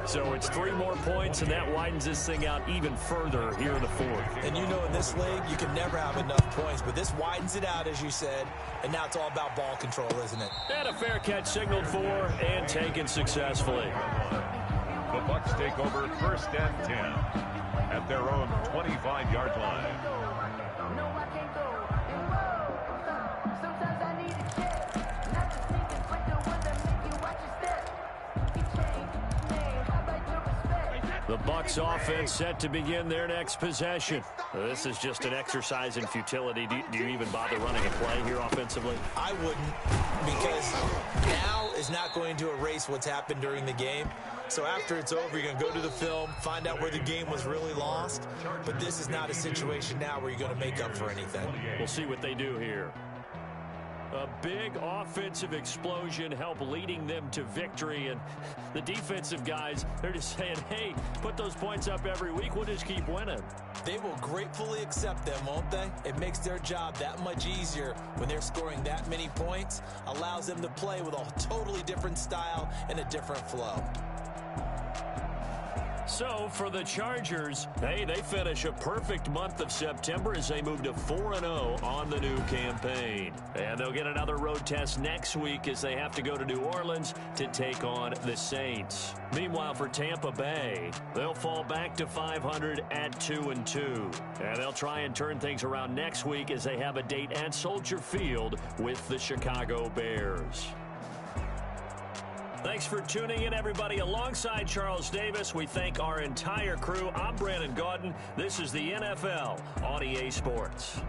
So it's 3 more points, and that widens this thing out even further here in the 4th. And you know, in this league, you can never have enough points, but this widens it out, as you said, and now it's all about ball control, isn't it? And a fair catch signaled for and taken successfully. The Bucs take over 1st and 10 at their own 25-yard line. The Bucs offense set to begin their next possession. This is just an exercise in futility. Do you even bother running a play here offensively? I wouldn't, because now is not going to erase what's happened during the game. So after it's over, you're going to go to the film, find out where the game was really lost. But this is not a situation now where you're going to make up for anything. We'll see what they do here. A big offensive explosion helped leading them to victory. And the defensive guys, they're just saying, hey, put those points up every week. We'll just keep winning. They will gratefully accept them, won't they? It makes their job that much easier when they're scoring that many points. Allows them to play with a totally different style and a different flow. So, for the Chargers, hey, they finish a perfect month of September as they move to 4-0 on the new campaign. And they'll get another road test next week as they have to go to New Orleans to take on the Saints. Meanwhile, for Tampa Bay, they'll fall back to 500 at 2-2. And they'll try and turn things around next week as they have a date at Soldier Field with the Chicago Bears. Thanks for tuning in, everybody. Alongside Charles Davis, we thank our entire crew. I'm Brandon Gaudin. This is the NFL on EA Sports.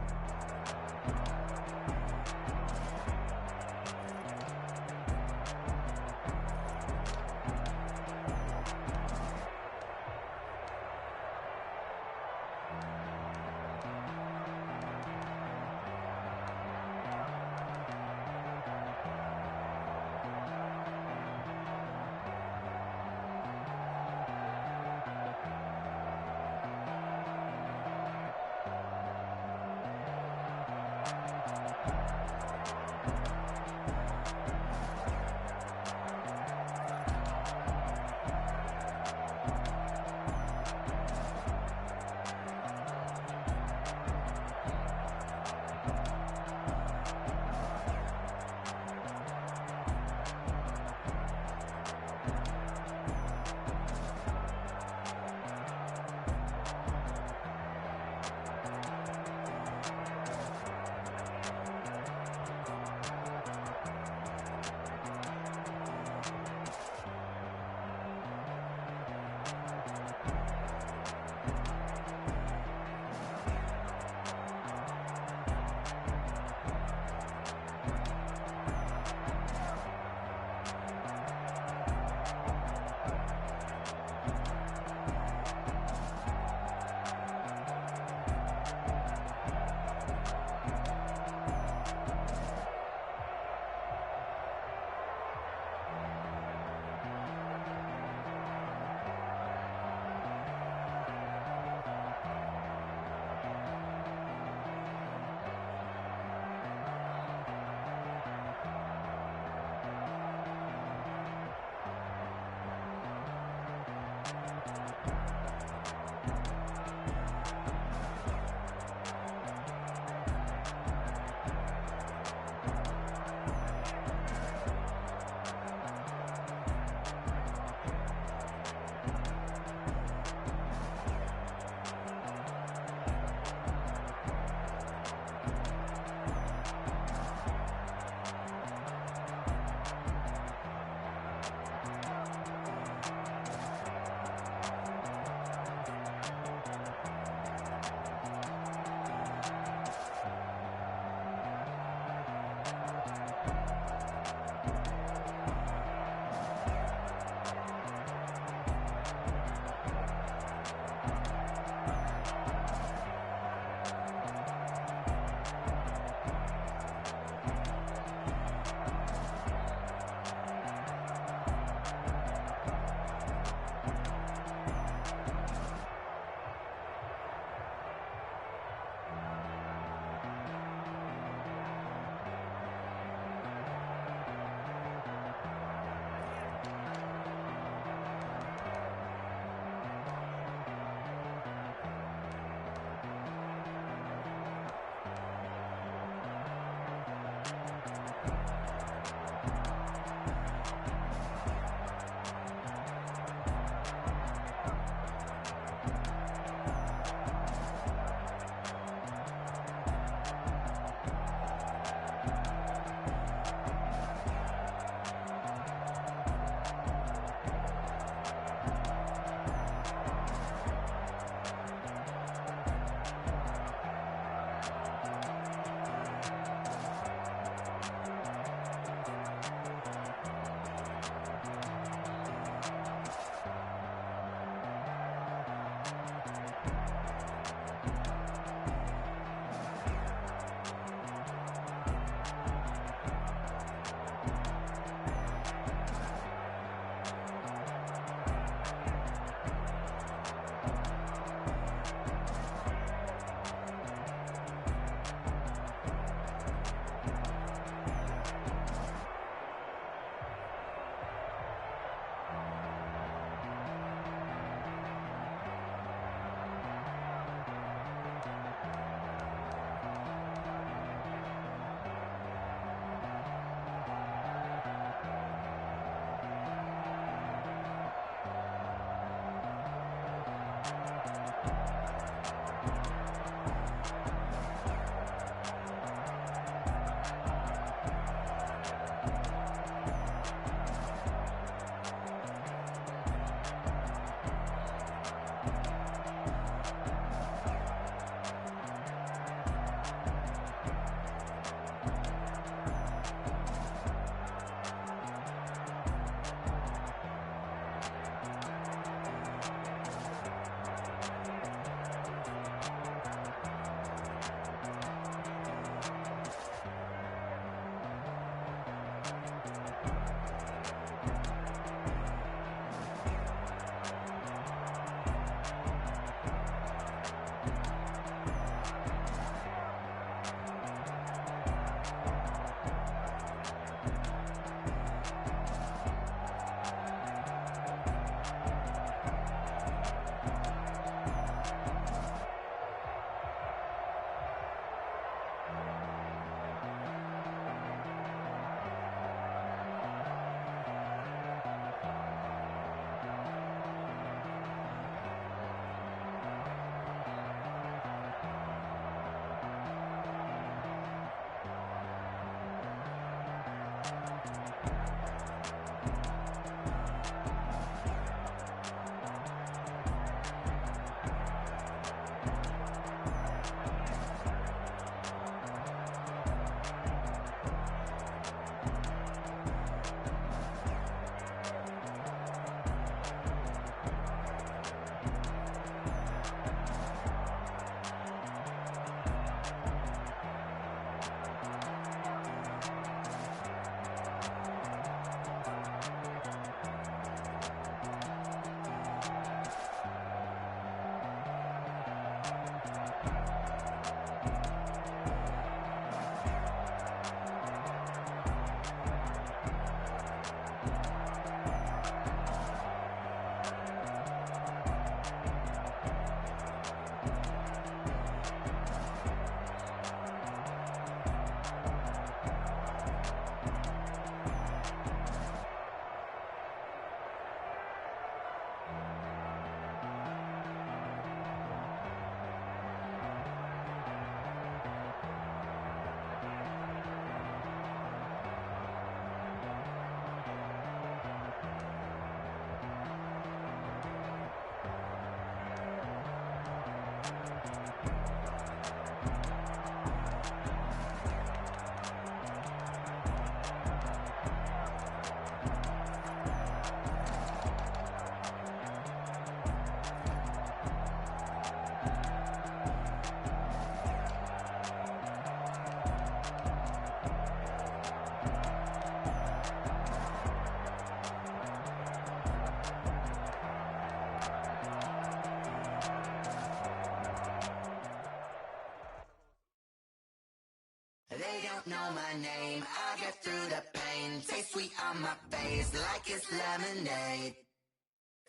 They don't know my name, I get through the pain. Taste sweet on my face like it's lemonade.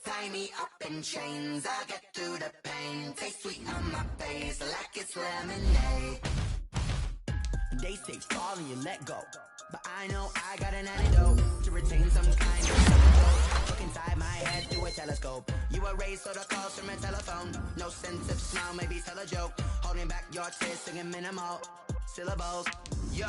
Tie me up in chains, I get through the pain. Taste sweet on my face like it's lemonade. They say fall and you let go, but I know I got an antidote to retain some kind of control. Look inside my head through a telescope. You erase all the calls from a telephone. No sense of smile, maybe tell a joke. Holding back your tears, singing minimal syllables. Yo,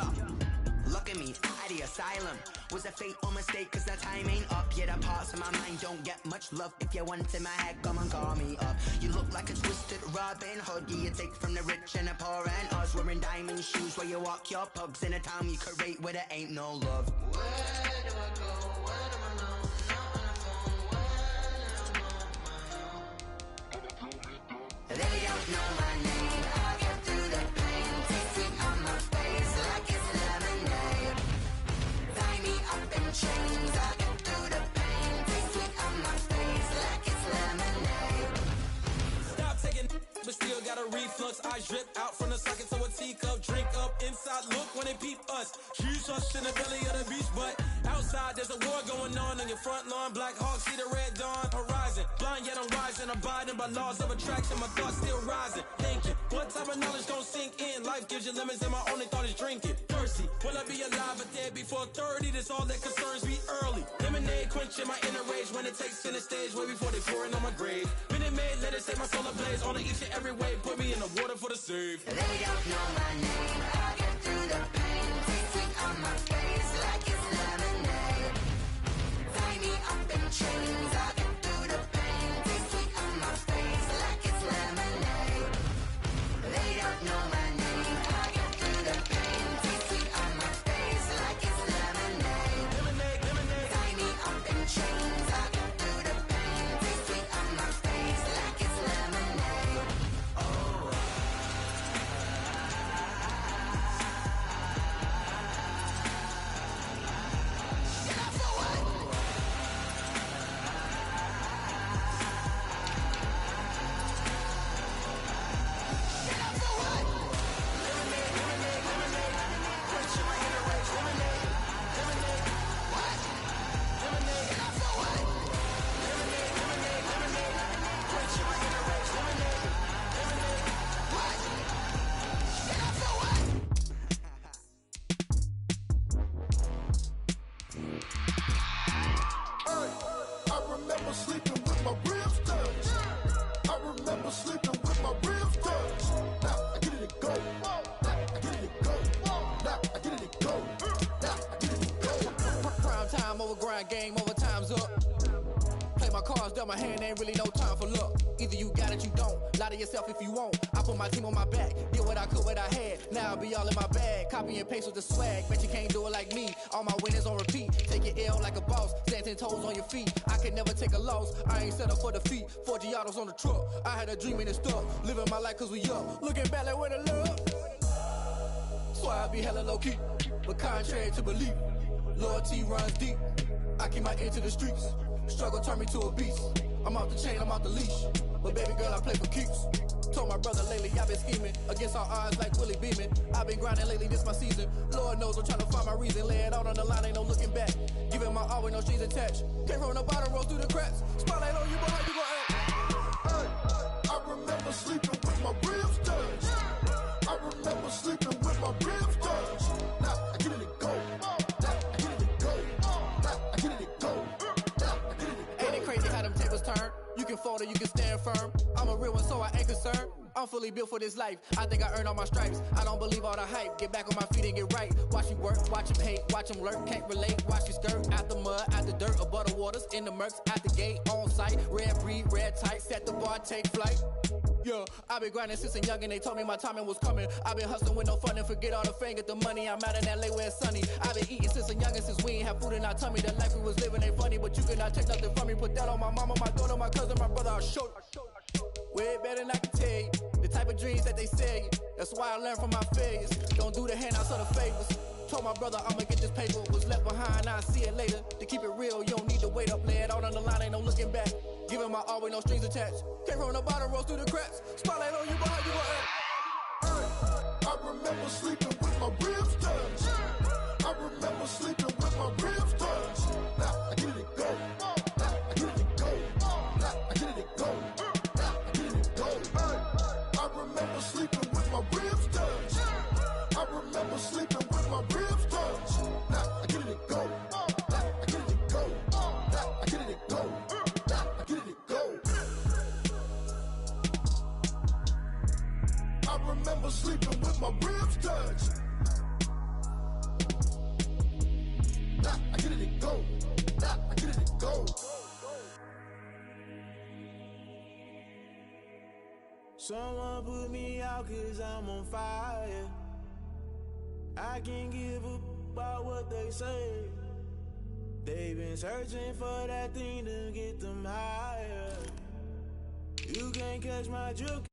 look at me, at the asylum. Was a fate or mistake, cause the time ain't up. Yet the parts of my mind don't get much love. If you want in my head, come and call me up. You look like a twisted Robin Hood. You take from the rich and the poor and us. Wearing diamond shoes where you walk your pugs in a town you create where there ain't no love. Where do I go? When am I alone? Not on the phone. When I'm on my own. They don't know my name. I get through the pain. Taste sweet on my face like it's lemonade. Tie me up in chains. I get through the pain. Taste sweet on my face like it's lemonade. Stop taking, but still got a reflux. I drip out from the socket to a teacup. Drink up inside. Look when it ain't peep us. Shoes us in the belly of the beach, but outside there's a war going on your front lawn. Black Hawks see the red dawn horizon. Blind yet I'm rising, abiding by laws of attraction. My thoughts still rising, thinking, what type of knowledge gon' sink in? Life gives you lemons and my only thought is drinking. Thirsty, will I be alive or dead before 30? That's all that concerns me early. Lemonade quenching my inner rage when it takes center stage way before they pour it on my grave. Minute Maid, let it set my soul ablaze. On each and every way, put me in the water for the save. They don't know my name. I get through the pain. Taste sweet on my face like it's lemonade. Tie me up in chains. I get through the pain. Taste sweet on my face like it's lemonade. They don't know my name. I get through the pain. Taste sweet on my face like it's lemonade. Lemonade, lemonade. Tie me up in chains. I get through the pain. Taste sweet on my face like it's lemonade. I remember sleeping with my ribs touched. I remember sleeping with my ribs touched. Now I get it to go. Now I get it to go. Now I get it to go. Now I get it to go. Prime time over grind game, over time's up. Play my cards, dealt my hand, ain't really no time for luck. Either you got it, you don't. Lie to yourself if you won't. I put my team on my back, did what I could, what I had. Now I'll be all in my bag, copy and paste with the swag. Bet you can't do it like me. All my winners on repeat. Take your L like a boss, stand 10 toes on your feet. I can never take a loss. I ain't set up for defeat. 4 Giottos on the truck. I had a dream and it stuck. Living my life cause we up. Looking back like where the love. Swear I be hella low key, but contrary to belief, loyalty runs deep. I keep my ear to the streets. Struggle turned me to a beast. I'm off the chain, I'm off the leash. But baby girl, I play for keeps. Told my brother lately, I've been scheming against all odds like Willie Beeman. I've been grinding lately, this my season. Lord knows I'm trying to find my reason. Lay it out on the line, ain't no looking back. Giving my all with no strings attached. Came from the bottom, roll through the cracks. Spotlight on you, boy, how you gon' act? Hey, I remember sleeping with my ribs touched. I remember sleeping with my ribs touched. Now I get it to go. Now I get it to go. Now I get it to go. Now I get it to go. Ain't it crazy how them tables turn? You can fold or you can stand firm. I'm a real one, so I ain't concerned. I'm fully built for this life. I think I earned all my stripes. I don't believe all the hype. Get back on my feet and get right. Watch you work, watch him hate, watch him lurk. Can't relate, watch you skirt. Out the mud, out the dirt, above the waters, in the murks, out the gate, on site. Red breed, red tight, set the bar, take flight. Yeah, I been grinding since a young and they told me my timing was coming. I been hustling with no fun and forget all the fame, get the money. I'm out in LA where it's sunny. I been eating since a young and since we ain't have food in our tummy. The life we was living ain't funny, but you cannot take nothing from me. Put that on my mama, my daughter, my cousin, my brother, I'll show you. Way better than I can tell you. The type of dreams that they sell you. That's why I learned from my failures. Don't do the handouts or the favors. Told my brother I'ma get this paper. Was left behind, I'll see it later. To keep it real, you don't need to wait up. Lay it out on the line, ain't no looking back. Giving my all with no strings attached. Came from the bottom, rose through the cracks. Spotlight on you, boy, how you gon' act? I remember sleeping with my ribs touched. I remember sleeping with my ribs touched. Now I get it to go. Now I get it to go. Now I get it to go. Now I get it to go. I remember sleeping with my ribs touched. I remember sleeping with my ribs touched. Now I get it to go. Now I get it to go. Now I get it to go. Now I get it to go. I remember sleeping with my ribs touched. Now I get it to go. Now I get it to go. Someone put me out cause I'm on fire. I can't give up about what they say. They've been searching for that thing to get them higher. You can't catch my juke.